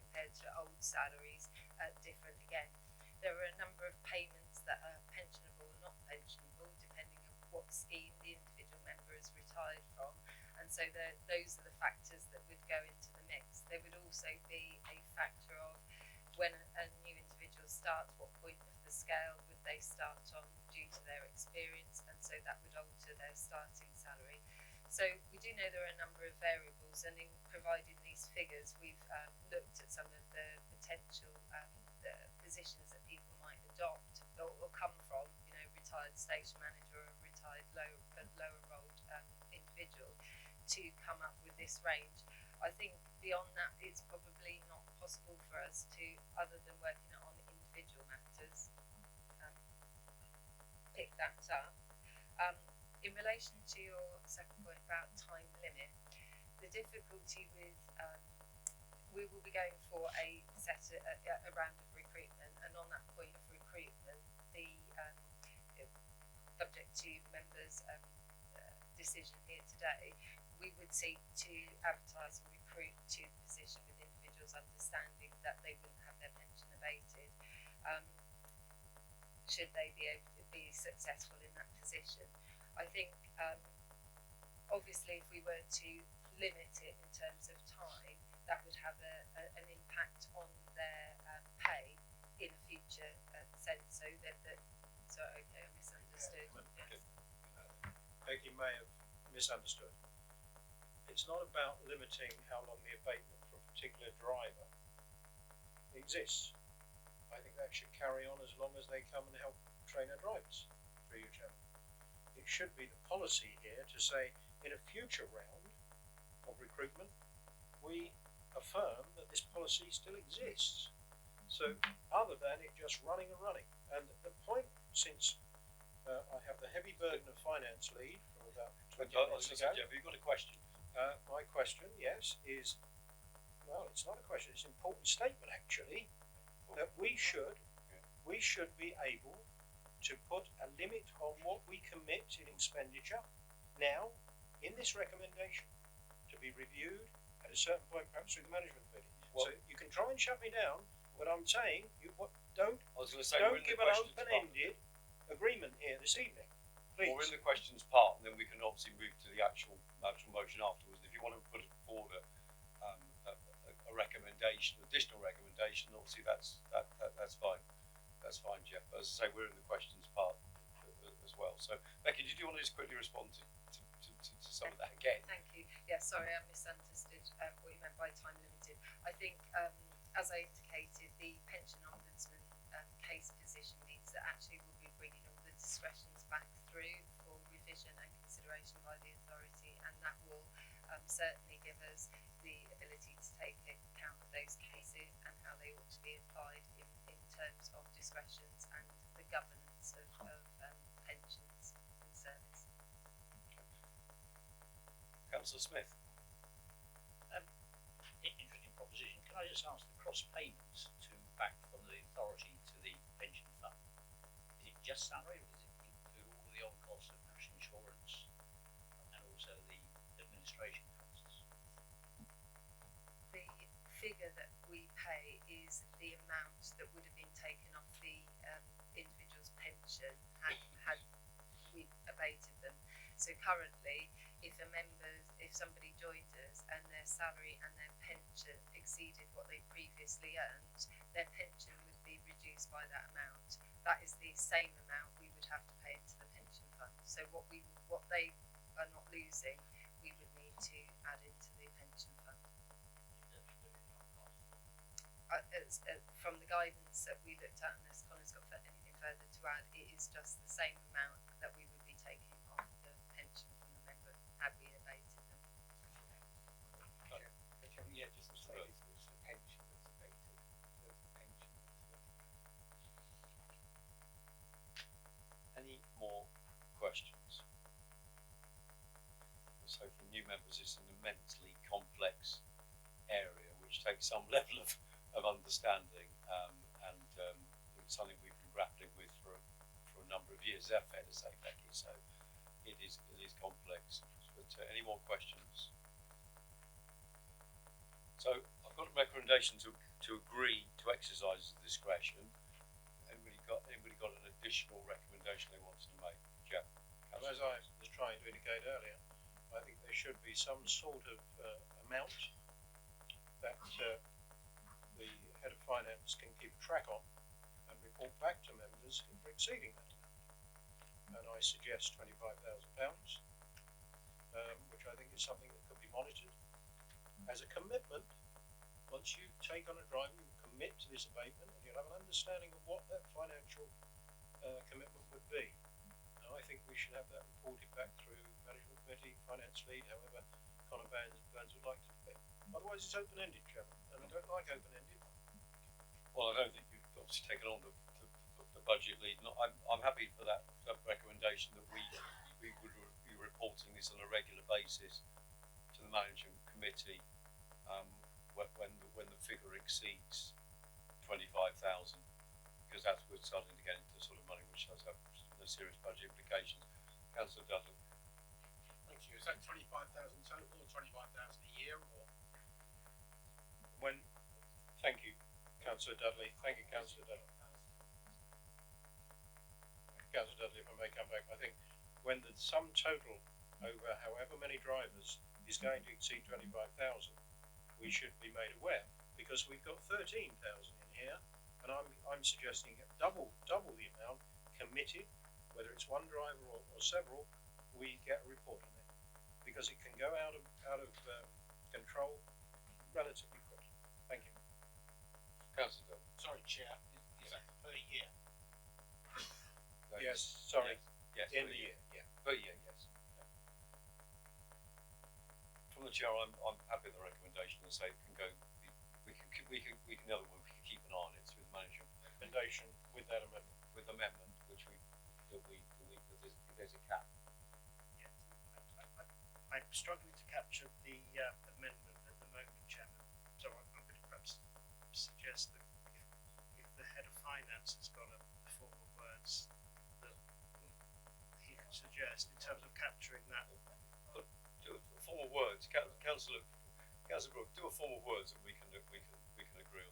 Speaker 8: compared to old salaries different again. There are a number of payments that are pensionable or not pensionable depending on what scheme the individual member has retired from, and so those are the factors that would go into the mix. There would also be a factor of when a new individual starts, what point of the scale would they start on due to their experience, and so that would alter their starting salary. So we do know there are a number of variables, and in providing these figures, we've looked at some of the potential the positions that people might adopt or come from, retired station manager or retired lower rolled individual, to come up with this range. I think beyond that, it's probably not possible for us to, other than working on individual matters, pick that up. In relation to your second point about time limit, the difficulty with we will be going for a round of recruitment, and on that point of recruitment, the subject to members' decision here today, we would seek to advertise and recruit to the position with individuals understanding that they wouldn't have their pension abated should they be able to be successful in that position. I think obviously if we were to limit it in terms of time, that would have an impact on their pay in a future sense, so that sorry, okay, I misunderstood.
Speaker 7: Peggy may have misunderstood. It's not about limiting how long the abatement for a particular driver exists. I think that should carry on as long as they come and help train our drivers, through you, Chairman. It should be the policy here to say, in a future round of recruitment, we affirm that this policy still exists. So, other than it just running and running. And the point, since I have the heavy burden of finance lead from about 20 minutes ago.
Speaker 3: Jeff, have you got a question?
Speaker 7: My question, yes, is, well, it's not a question, it's an important statement actually, that we should be able to put a limit on what we commit in expenditure now in this recommendation, to be reviewed at a certain point, perhaps through the management committee.
Speaker 3: Well,
Speaker 7: so you can try and shut me down, but I'm saying don't give an open-ended agreement here this evening. Please.
Speaker 3: We're in the questions part, and then we can obviously move to the actual motion afterwards. If you want to put forward a recommendation, additional recommendation, obviously that's fine. That's fine, Jeff. As I say, we're in the questions part as well. So, Becky, did you want to just quickly respond to some of that again?
Speaker 8: Thank you. Yeah, sorry, I misunderstood what you meant by time limited. I think, as I indicated, the pension ombudsman case position means that actually we'll be bringing all the discretions back through for revision and consideration by the authority, and that will certainly give us the ability to take account of those cases and how they ought to be applied in terms of discretions and the governance of pensions and service.
Speaker 3: Councillor Smith.
Speaker 9: Interesting proposition. Can I just ask the cross payments back from the authority to the pension fund? Is it just salary, or does it include all of the on costs of national insurance and also the administration costs?
Speaker 8: The figure that we pay is the amount that would have been taken off the individual's pension had we abated them. So currently, if somebody joined us and their salary and their pension exceeded what they previously earned, their pension would be reduced by that amount. That is the same amount we would have to pay into the pension fund. So what they are not losing we would need to add into the pension fund. From the guidance that we looked at, unless Colin's got anything further to add, it is just the same amount that we would be taking off the pension from the member had we abated them.
Speaker 9: Yeah, just to say it's the pension that's abated. The pension that's
Speaker 3: Any more questions? So for new members, it's an immensely complex area which takes some level of understanding, and it's something we've been grappling with for a number of years. Is that fair to say, Becky? So it is complex. But any more questions? So I've got a recommendation to agree to exercise the discretion. Anybody got an additional recommendation they wanted to make? Jeff?
Speaker 7: Well, as I was trying to indicate earlier, I think there should be some sort of amount that the head of finance can keep track on and report back to members if we're exceeding that amount. And I suggest £25,000, which I think is something that could be monitored as a commitment. Once you take on a driver, you commit to this abatement, and you'll have an understanding of what that financial commitment would be. And I think we should have that reported back through management committee, finance lead, however Conor Burns would like to do it. Otherwise, it's open-ended, Chairman, and I don't like open-ended.
Speaker 3: Well, I don't think you've obviously taken on the budget lead. No, I'm happy for that recommendation that we would be reporting this on a regular basis to the management committee when the figure exceeds 25,000, because that's we're starting to get into sort of money which does have serious budget implications. Councillor Dudley.
Speaker 6: Thank you. Is that 25,000 total or 25,000 a year or?
Speaker 7: Thank you, Councillor Dudley. Thank you, Councillor Dudley. Councillor Dudley, if I may come back, I think when the sum total over however many drivers is going to exceed 25,000, we should be made aware, because we've got 13,000 in here, and I'm suggesting double the amount committed, whether it's one driver or several. We get a report on it, because it can go out of control relatively quickly. Thank you.
Speaker 3: Councillor Dudley.
Speaker 6: Sorry, Chair. Is that per year?
Speaker 7: Yes, sorry.
Speaker 3: Yes.
Speaker 7: In the year, yeah.
Speaker 3: Per year, yes. From the chair, I'm happy with the recommendation and say it can go. We can in other words, we can keep an eye on it through the management
Speaker 7: Recommendation with that amendment.
Speaker 3: with amendment, which there's a cap.
Speaker 2: Yes. I'm struggling to capture the amendment at the moment, Chairman. So I'm going to perhaps suggest that if the head of finance has got a form of words that he could suggest in terms of capturing that.
Speaker 3: Do a form of words, Councillor Brooke. Do a form of words, and we can agree on, then we can move.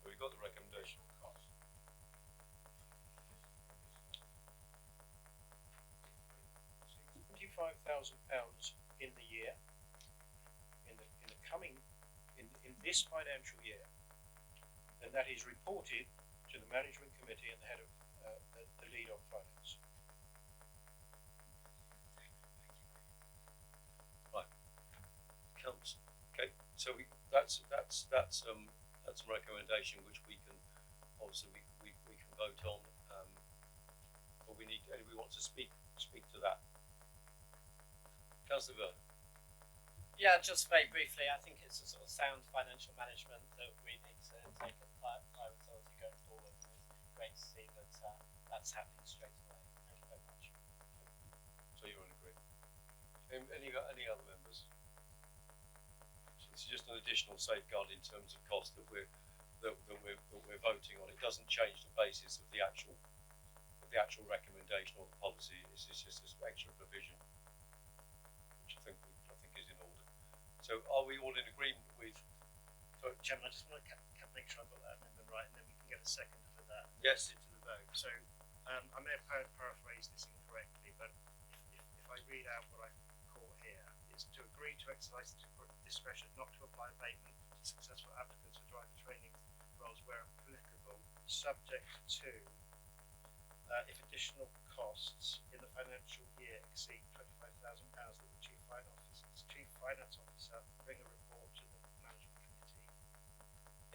Speaker 3: So we've got the recommendation.
Speaker 7: £25,000 in the year, in this financial year, and that is reported to the management committee and the head of the lead on finance.
Speaker 3: Right. Council. Okay. So that's a recommendation which we can obviously we can vote on. But we need. Anybody wants to speak to that? Councillor Vernon.
Speaker 10: Yeah, just very briefly, I think it's a sort of sound financial management that we need to take at Fire Authority going forward. And it's great to see that that's happening straight away. Thank you very much.
Speaker 3: So you're in agreement. Any other members? So it's just an additional safeguard in terms of cost that we're voting on. It doesn't change the basis of the actual recommendation or the policy. It's just this extra provision, which I think is in order. So are we all in agreement with?
Speaker 2: Sorry, Chairman, I just want to make sure I've got that amendment right, and then we can get a second for that.
Speaker 3: Yes.
Speaker 2: To the vote. So I may have paraphrased this incorrectly, but if I read out what I call here, it's to agree to exercise discretion not to apply abatement to successful applicants for driver training roles where applicable, subject to if additional costs in the financial year exceed exceed £25,000 that the Chief Finance Officer bring a report to the Management Committee.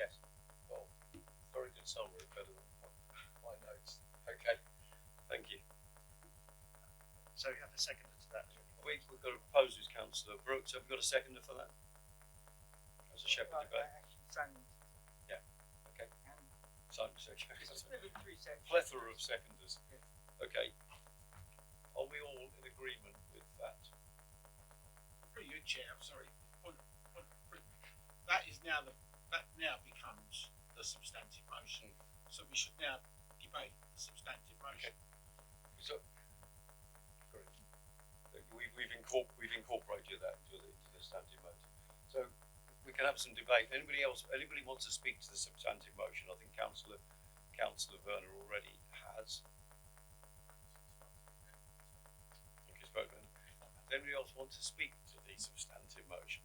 Speaker 3: Yes. Well, very good summary, better than my notes. Okay. Thank you.
Speaker 2: So you have a seconder to that.
Speaker 3: We've got a proposer, Councillor Brooks. Have we got a seconder for that? As a shepherd debate. Yeah. Okay. Simon second.
Speaker 4: Maybe 3 seconds.
Speaker 3: Plethora of seconders. Okay. Are we all in agreement with that?
Speaker 6: Pretty good, Chair. I'm sorry. That now becomes the substantive motion. So we should now debate the substantive motion.
Speaker 3: So, great. We've incorporated that into the substantive motion. So we can have some debate. Anybody wants to speak to the substantive motion? I think Councillor Werner already has. Thank you, Spoken. Does anybody else want to speak to the substantive motion?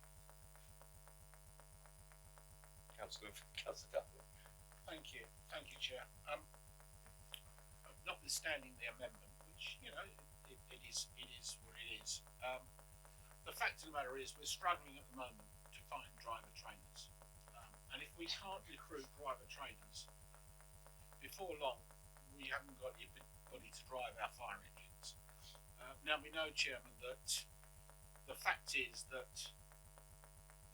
Speaker 3: Councillor Dudley.
Speaker 6: Thank you, Chair. Notwithstanding the amendment, which it is what it is. The fact of the matter is, we're struggling at the moment to find driver trainers, and if we can't recruit driver trainers before long, we haven't got the ability to drive our fire engines. Now we know, Chairman, that the fact is that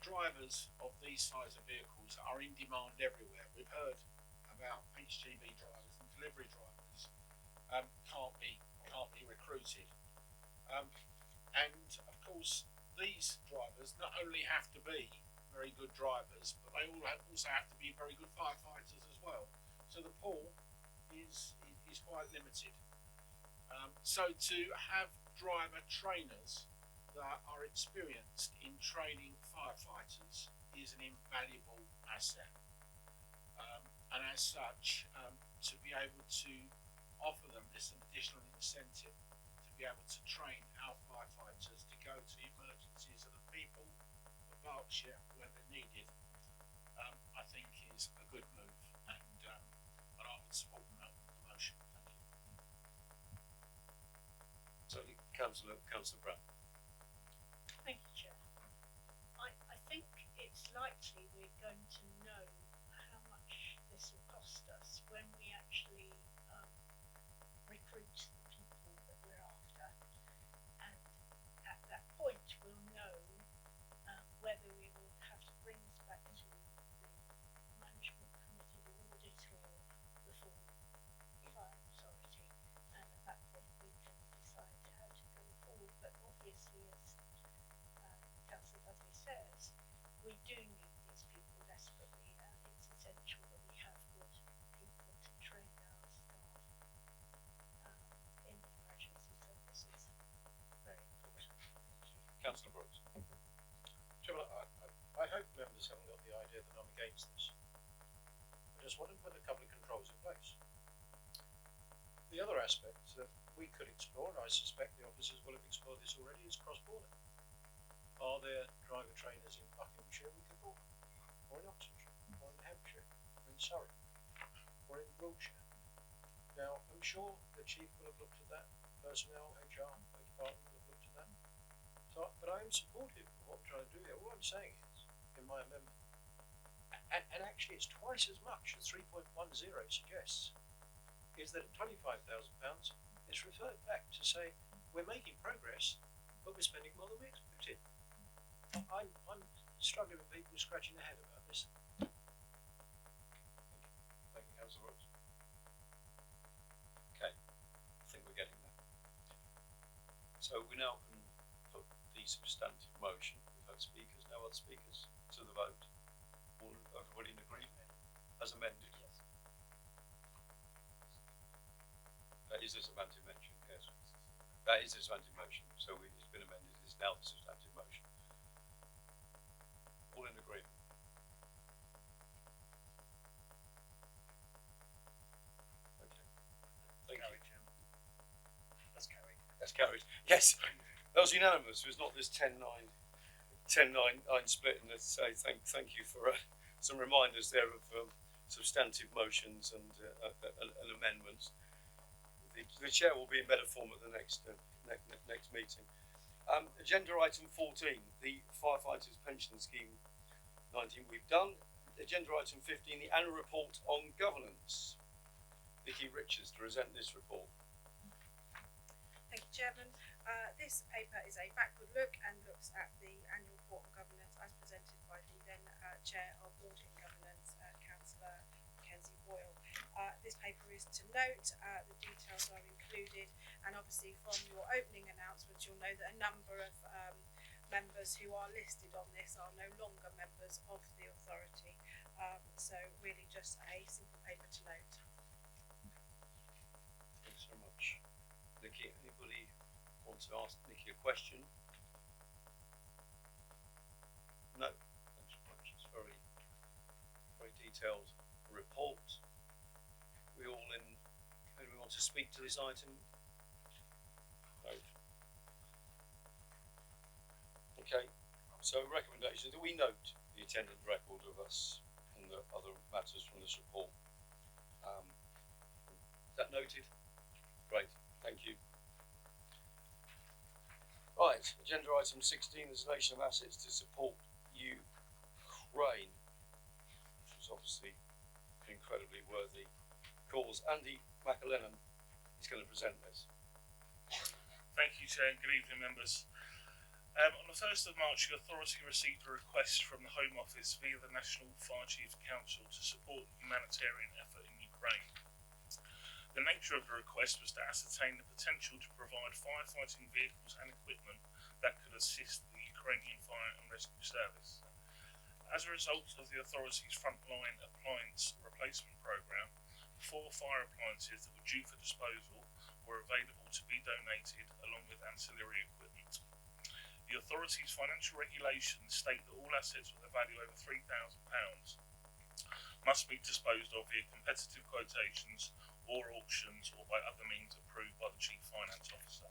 Speaker 6: drivers of these size of vehicles are in demand everywhere. We've heard about HGV drivers and delivery drivers can't be recruited, and of course these drivers not only have to be very good drivers, but they also have to be very good firefighters as well. So the pool is quite limited. So to have driver trainers that are experienced in training firefighters is an invaluable asset, and as such, to be able to offer them this additional incentive to be able to train our firefighters to go to emergencies of the people of Berkshire where they're needed, I think is a good move, and I would support the motion. Thank you.
Speaker 3: So, Councillor Brown.
Speaker 11: Thank you, Chair. I think it's likely we're going to know how much this will cost us when we actually recruit the people that we're after, and at that point we'll know whether we will have to bring this back to the management committee, the audit, or the full fire authority, and at that point we can decide how to go forward. But obviously, as Councillor Dudley says, we do need these people desperately, and it's essential that we have good people to train our staff in the emergency services. Very important. Thank you.
Speaker 3: Councillor Brooks.
Speaker 7: Chairman, I hope members haven't got the idea that I'm against this. I just want to put a couple of controls in place. The other aspect that we could explore, and I suspect the officers will have explored this already, is cross-border. Are there driver trainers in Buckinghamshire we could call, or in Oxfordshire, or in Hampshire, or in Surrey, or in Wiltshire? Now, I'm sure the chief will have looked at that, personnel, HR, the department will have looked at that. So, but I am supportive of what we're trying to do here. All I'm saying is, in my amendment, and actually it's twice as much as 3.10 suggests, is that at £25,000, it's referred back to say we're making progress, but we're spending more than we expected. I'm struggling with people scratching their head about this.
Speaker 3: Thank you, Councillor Brooks. Okay, I think we're getting there. So we now can put the substantive motion. We've had speakers, no other speakers, to the vote. Everybody in agreement, as amended? Yes. That is a substantive motion, yes. That is a substantive motion, so it's been amended. It's now the substantive motion. All in agreement? Okay. Thank you.
Speaker 2: Chairman. That's carried.
Speaker 3: That's carried. Yes, that was unanimous. It was not this 10-9 split. And let's say thank you for some reminders there of substantive motions and amendments. The chair will be in better form at the next next meeting. Agenda item 14, the Firefighters Pension Scheme 19 we've done. Agenda item 15, the annual report on governance. Vicky Richards to present this report.
Speaker 5: Thank you, Chairman. This paper is a backward look and looks at the annual report on governance as presented by the then Chair of Audit and Governance, Councillor Mackenzie Boyle. This paper is to note, the details are included, and obviously from your opening announcements you'll know that a number of members who are listed on this are no longer members of the authority, so really just a simple paper to note.
Speaker 3: Thanks so much. Nikki, anybody want to ask Nikki a question? No, thanks so much. It's very, very detailed report. We all in, anyone want to speak to this item? No. Okay, so recommendation that we note the attendant record of us and the other matters from this report. Is that noted? Great, thank you. Right, agenda item 16, the donation of assets to support Ukraine, which was obviously an incredibly worthy cause. Andy McAlennan is going to present this.
Speaker 12: Thank you, Chair, and good evening, members. On the 1st of March, the authority received a request from the Home Office via the National Fire Chiefs Council to support the humanitarian effort in Ukraine. The nature of the request was to ascertain the potential to provide firefighting vehicles and equipment that could assist the Ukrainian Fire and Rescue Service. As a result of the authority's frontline appliance replacement programme, 4 fire appliances that were due for disposal were available to be donated along with ancillary equipment. The authority's financial regulations state that all assets with a value over £3,000 must be disposed of via competitive quotations or auctions or by other means approved by the Chief Finance Officer.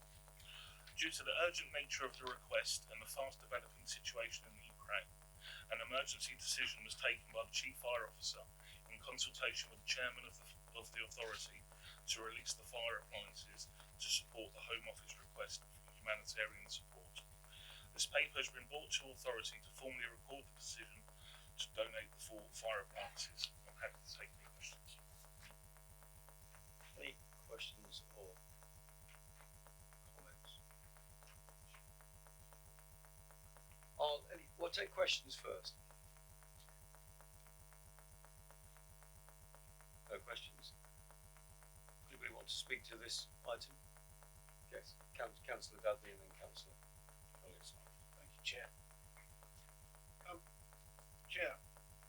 Speaker 12: Due to the urgent nature of the request and the fast developing situation in the Ukraine, an emergency decision was taken by the Chief Fire Officer in consultation with the Chairman of the authority to release the fire appliances to support the Home Office request for humanitarian support. This paper has been brought to authority to formally record the decision to donate the 4 fire appliances. I'm happy to take any questions.
Speaker 3: Any questions or comments? We'll take questions first. No questions? Anybody want to speak to this item? Yes, Councillor Dudley and then Councillor Ellis.
Speaker 6: Thank you, Chair. Chair,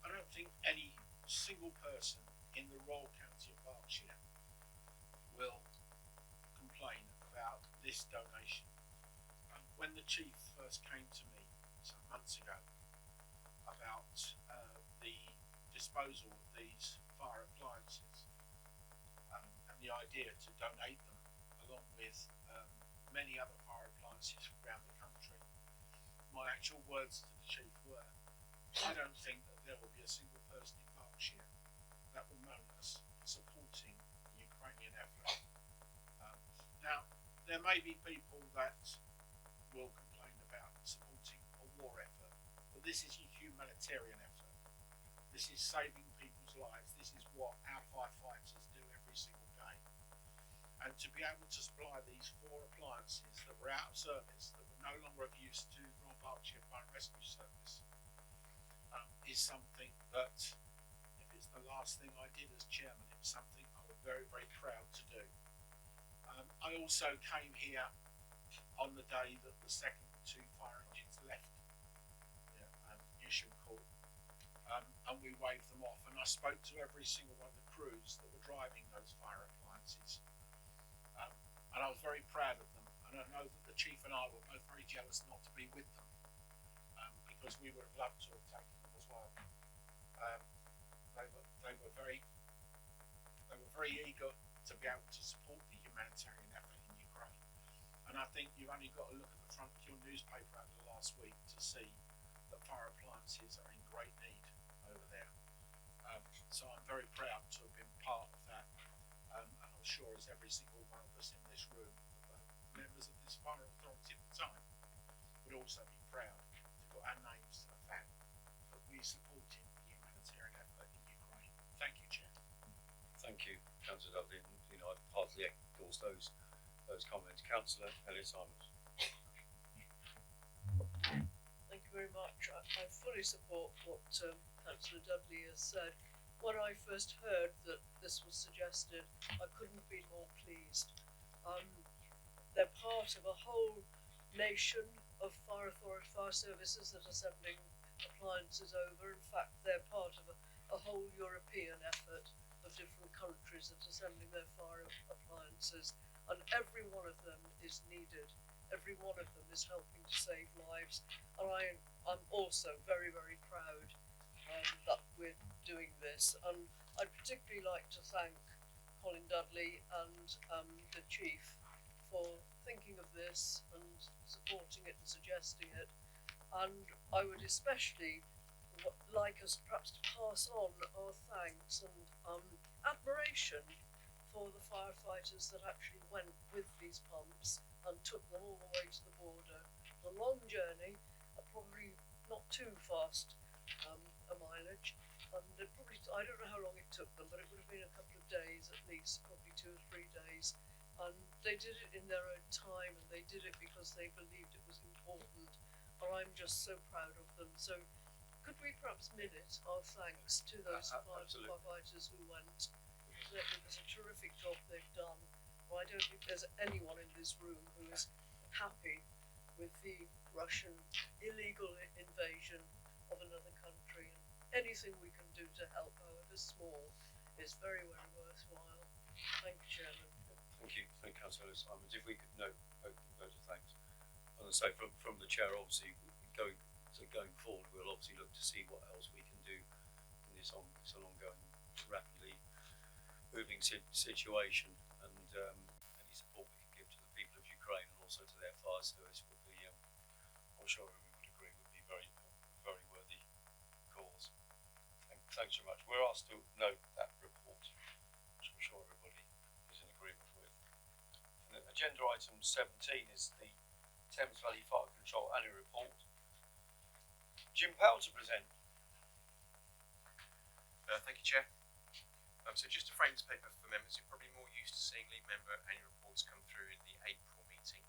Speaker 6: I don't think any single person in the Royal County of Berkshire will complain about this donation. When the Chief first came to me some months ago about the disposal of these fire appliances and the idea to donate them along with many other fire appliances from around the country, my actual words to the Chief were, I don't think that there will be a single person in Berkshire that will know us supporting the Ukrainian effort. Now, there may be people that will complain about supporting a war effort, but this is a humanitarian effort. This is saving people's lives. This is what our firefighters do every single day. And to be able to supply these 4 appliances that were out of service, that were no longer of use to the Royal Berkshire Fire and Rescue Service, is something that, if it's the last thing I did as chairman, it was something I was very, very proud to do. I also came here on the day that the second 2 fire engines left Newsham Court, and we waved them off, and I spoke to every single one of the crews that were driving those fire appliances, and I was very proud of them, and I know that the Chief and I were both very jealous not to be with them, because we would have loved to have taken them as well. They were very eager to be able to support the humanitarian effort in Ukraine, and I think you've only got to look at the front of your newspaper over the last week to see that fire appliances are in great need over there. So I'm very proud to have been part of that, and I'm sure as every single one of us in this room, the members of this fire authority at the time would also be proud to put our names to the fact that we supported the humanitarian effort in Ukraine. Thank you, Chair.
Speaker 3: Thank you, Councillor Dudley. And, you know, I heartily endorse those comments. Councillor Ellis-Simons.
Speaker 1: Thank you very much. I fully support what Councillor Dudley has said. When I first heard that this was suggested, I couldn't have been more pleased. They're part of a whole nation of fire services that are sending appliances over. In fact, they're part of a whole European effort of different countries that are sending their fire appliances, and every one of them is needed. Every one of them is helping to save lives, and I'm also very, very proud that we're doing this. And I'd particularly like to thank Colin Dudley and the Chief for thinking of this and supporting it and suggesting it. And I would especially like us perhaps to pass on our thanks and admiration for the firefighters that actually went with these pumps and took them all the way to the border. A long journey, probably not too fast a mileage, and I don't know how long it took them, but it would have been a couple of days at least, probably 2 or 3 days. And they did it in their own time, and they did it because they believed it was important, and I'm just so proud of them. So could we perhaps minute our thanks to those firefighters who went? It was a terrific job they've done. Well, I don't think there's anyone in this room who is happy with the Russian illegal invasion of another country, and anything we can do to help, however small, is very, very worthwhile. Thank you, Chairman.
Speaker 3: Thank you, Councillor Ellis-Simons. If we could note a vote of thanks. And I say from the chair, obviously going forward, we'll obviously look to see what else we can do in this ongoing, rapidly moving situation, and any support we can give to the people of Ukraine and also to their fire service would be, I'm sure everyone would agree, would be very, very worthy cause. Thanks so much. We're asked to note that report, which I'm sure everybody is in agreement with. And agenda item 17 is the Thames Valley Fire Control Annual Report. Jim Powell to present.
Speaker 13: Thank you, Chair. So just to frame this paper for members, you're probably more used to seeing lead member annual reports come through in the April meeting.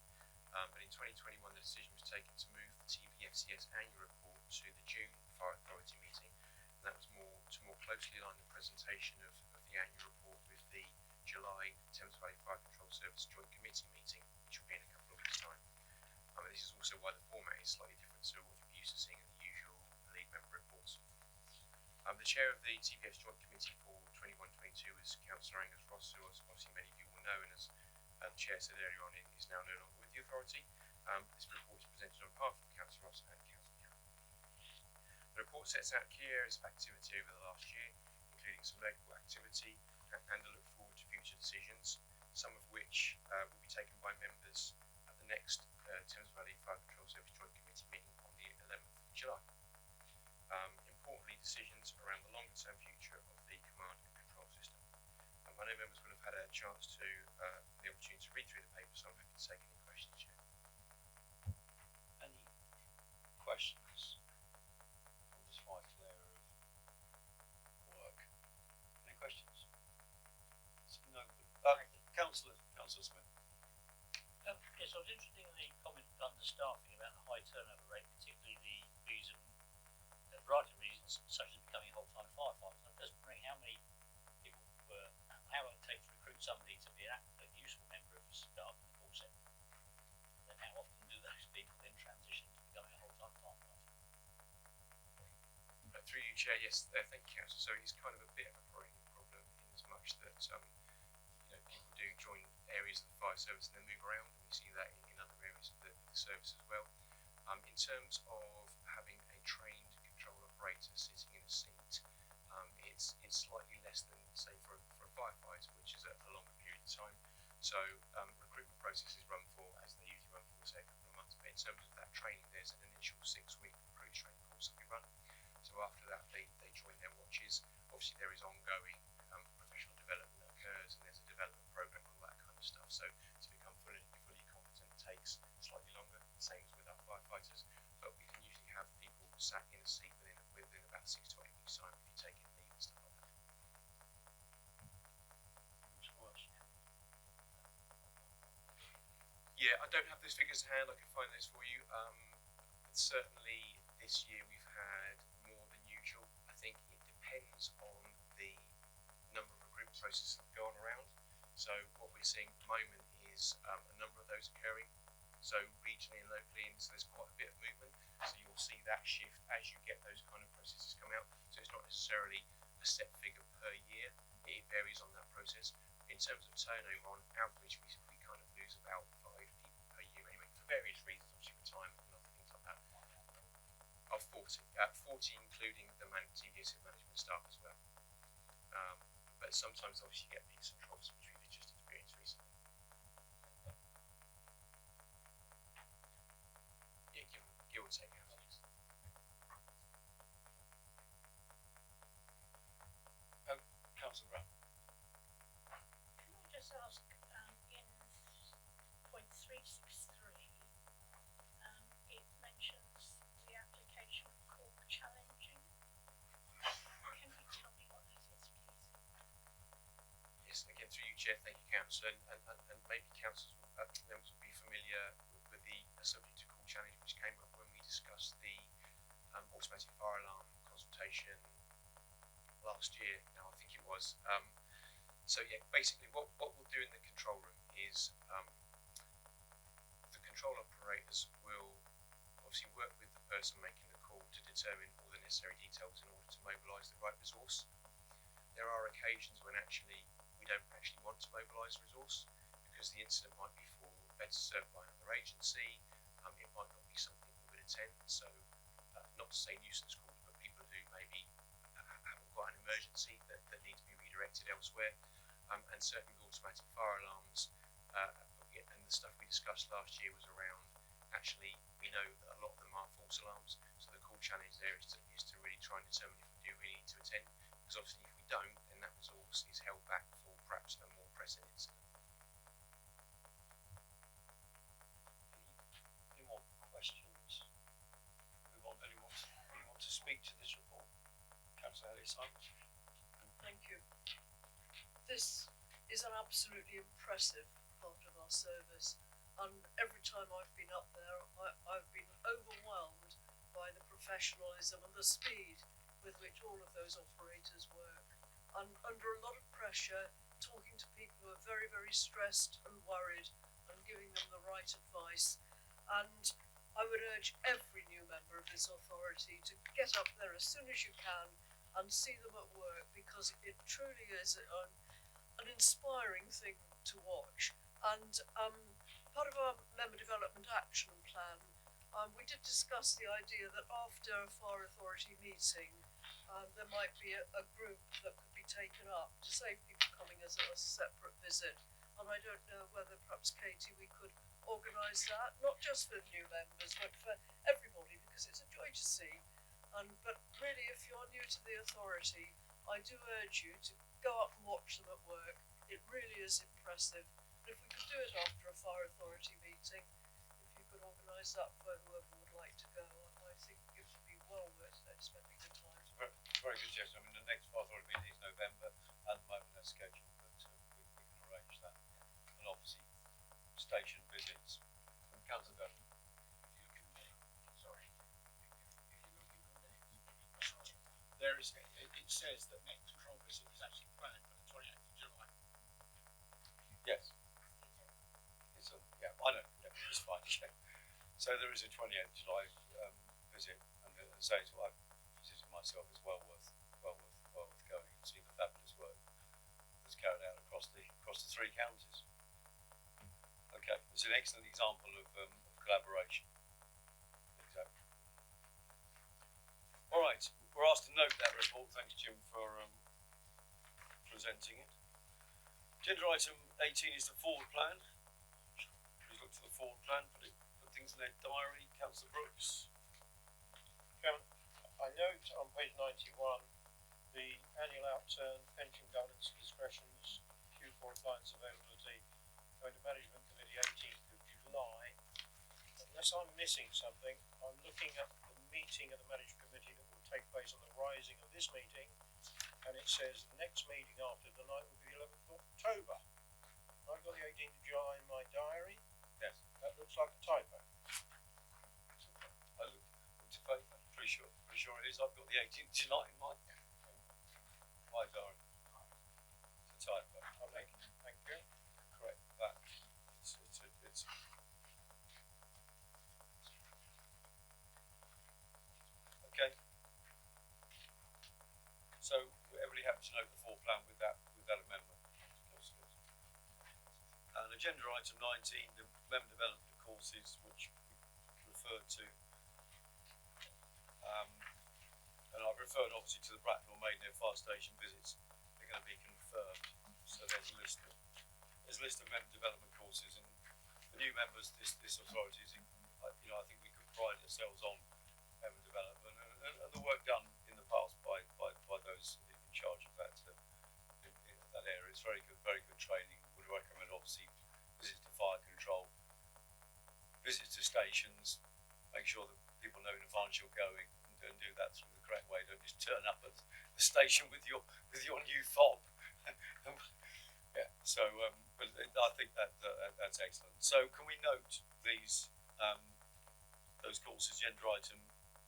Speaker 13: But in 2021, the decision was taken to move the TVFCS annual report to the June Fire Authority meeting. And that was to more closely align the presentation of the annual report with the July Thames Valley Fire Control Service Joint Committee meeting, which will be in a couple of weeks' time. And this is also why the format is slightly different to what you're used to seeing in the usual lead member reports. The chair of the TVS Joint Committee for 21-22 is Councillor Angus Ross, who obviously many of you will know, and as the chair said earlier on, is now no longer with the authority. This report is presented on behalf of Councillor Ross and Councillor Campbell. The report sets out key areas of activity over the last year, including some notable activity and a look forward to future decisions, some of which will be taken by members at the next Thames Valley Fire Control Service Joint Committee meeting on the 11th of July. Importantly, decisions around the longer term future of the command and control system. I know members will have had a chance to the opportunity to read through the paper, so I'm happy to take any questions, Chair.
Speaker 3: Any questions on this vital area of work? Any questions? No. Councillor Smith.
Speaker 9: Yes, I was interested in the comment on understaffing about the high turnover rate, particularly the reason, a variety of reasons, such as becoming a whole-time firefighter. I'm just wondering how many people how long it takes to recruit somebody to be a useful member of staff in the call centre. And then how often do those people then transition to becoming a whole-time firefighter?
Speaker 13: Through you, Chair, yes, thank you, Councillor. So it's kind of a bit of a perennial problem in as much that people do join areas of the fire service and then move around, and we see that in other areas of the service as well. In terms of having a trained control operator sitting in a seat, it's slightly less than, say, for a firefighter, which is a longer period of time. So recruitment processes run for, as they usually run for, say, a couple of months. But in terms of that training, there's an initial 6-week recruit training course that we run. So after that, they join their watches. Obviously, there is ongoing professional development that occurs, and there's a development program and all that kind of stuff. So to become fully competent sat in a seat within about 6 to 8 weeks' time if you take in leave and stuff like that. Yeah, I don't have those figures to hand. I can find those for you. But certainly this year we've had more than usual. I think it depends on the number of recruitment processes that have gone around. So what we're seeing at the moment is a number of those occurring. So regionally and locally, and so there's quite a bit of movement. So you'll see that shift as you get those kind of processes come out. So it's not necessarily a set figure per year. It varies on that process. In terms of turnover, on average, we kind of lose about 5 people per year anyway, for various reasons, obviously retirement and other things like that. Of 40, 40 including the TVS management staff as well. But sometimes obviously you get peaks and troughs, which we've just experienced recently. Yeah, give or take out.
Speaker 3: Councillor Brown.
Speaker 11: Can I just ask, in point 363, it mentions the application of cork challenging. Can you tell me what that is, please?
Speaker 13: Yes, again through you, Chair. Thank you, Councillor, and maybe councillors members will be familiar with the subject of call challenge, which came up when we discussed the automatic fire alarm consultation last year. Now I think it was. So yeah, basically what we'll do in the control room is the control operators will obviously work with the person making the call to determine all the necessary details in order to mobilise the right resource. There are occasions when actually we don't actually want to mobilise resource because the incident might be for better served by another agency. It might not be something we would attend. So not to say nuisance calls, but people who maybe haven't got an emergency that need to be redirected elsewhere. And certainly with automatic fire alarms, and the stuff we discussed last year was around, actually we know that a lot of them are false alarms, so the call challenge there is to really try and determine if we do really need to attend, because obviously if we don't, then that resource is held back for perhaps a more pressing incident.
Speaker 3: Any more questions? Anyone want to speak to this report? Councillor Ellis-Simons.
Speaker 1: Thank you. This is an absolutely impressive part of our service, and every time I've been up there, I've been overwhelmed by the professionalism and the speed with which all of those operators work. And under a lot of pressure, talking to people who are very, very stressed and worried, and giving them the right advice. And I would urge every new member of this authority to get up there as soon as you can and see them at work, because it truly is an inspiring thing to watch. And part of our member development action plan, we did discuss the idea that after a fire authority meeting, there might be a group that could be taken up to save people coming as a separate visit. And I don't know whether perhaps, Katie, we could organise that, not just for new members, but for everybody, because it's a joy to see. But really, if you're new to the authority, I do urge you to go up and watch them at work. It really is impressive. And if we could do it after a fire authority meeting, if you could organise that for whoever would like to go, I think it would be well worth spending the time.
Speaker 3: Very good suggestion. I mean, the next fire authority meeting is November. At the moment, that's scheduled, but we can arrange that. And obviously, station visits. Councillor Bell.
Speaker 6: There is, it says that next control visit is actually planned for the 28th of July.
Speaker 3: Yes. It's yeah, I know. Yeah, it's fine. So there is a 28th July visit, and as I say, I've visited myself. It's well worth going and see the fabulous work that's carried out across the 3 counties. Okay, it's an excellent example of collaboration. Exactly. All right. We're asked to note that report. Thanks, Jim, for presenting it. Agenda item 18 is the forward plan. Please look to the forward plan, put things in their diary. Councillor Brooks.
Speaker 7: Chairman, I note on page 91 the annual outturn, pension governance discretions, Q4 clients availability, going to management committee 18th of July. Unless I'm missing something, I'm looking at the meeting of the management committee that will take place on the rising of this meeting, and it says the next meeting after tonight will be the 11th of October. I've got the 18th of July in my diary.
Speaker 3: Yes.
Speaker 7: That looks like a typo.
Speaker 3: I looked at fate, I'm pretty sure it is. I've got the 18th July in my diary. It's a typo.
Speaker 7: Thank you.
Speaker 3: Correct that. It's okay. So everybody happy to note the floor plan with that amendment. And agenda item 19, the member development courses, which we referred to. And I've referred obviously to the Bracknell Maidenhead Fire Station visits. They're going to be confirmed. So there's a list of member development courses, and the new members, this authority is, I think we could pride ourselves on member development and the work done in the past by those in charge of that in that area. It's very good training. Would recommend obviously visits to fire control, visits to stations, make sure that people know in advance you're going, and do that through the correct way. Don't just turn up at the station with your new fob. Yeah. So, but I think that's excellent. So, can we note these those courses? Agenda item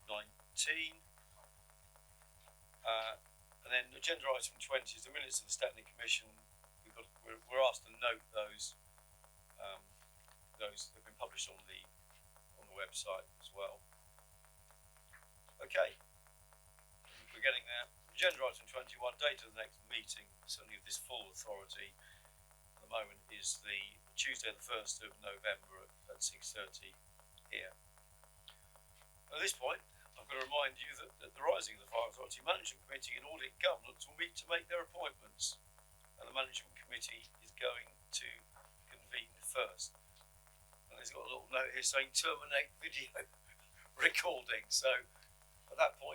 Speaker 3: 19, and then agenda item 20 is the minutes of the Stepney Commission. We're asked to note those. Those have been published on the website as well. Okay, we're getting there. Agenda item 21, date of the next meeting, certainly of this full authority at the moment, is the Tuesday the 1st of November at 6:30 here. At this point, I've got to remind you that the Rising of the Fire Authority Management Committee and Audit Governance will meet to make their appointments, and the Management Committee is going to convene first. And it's got a little note here saying terminate video recording, so at that point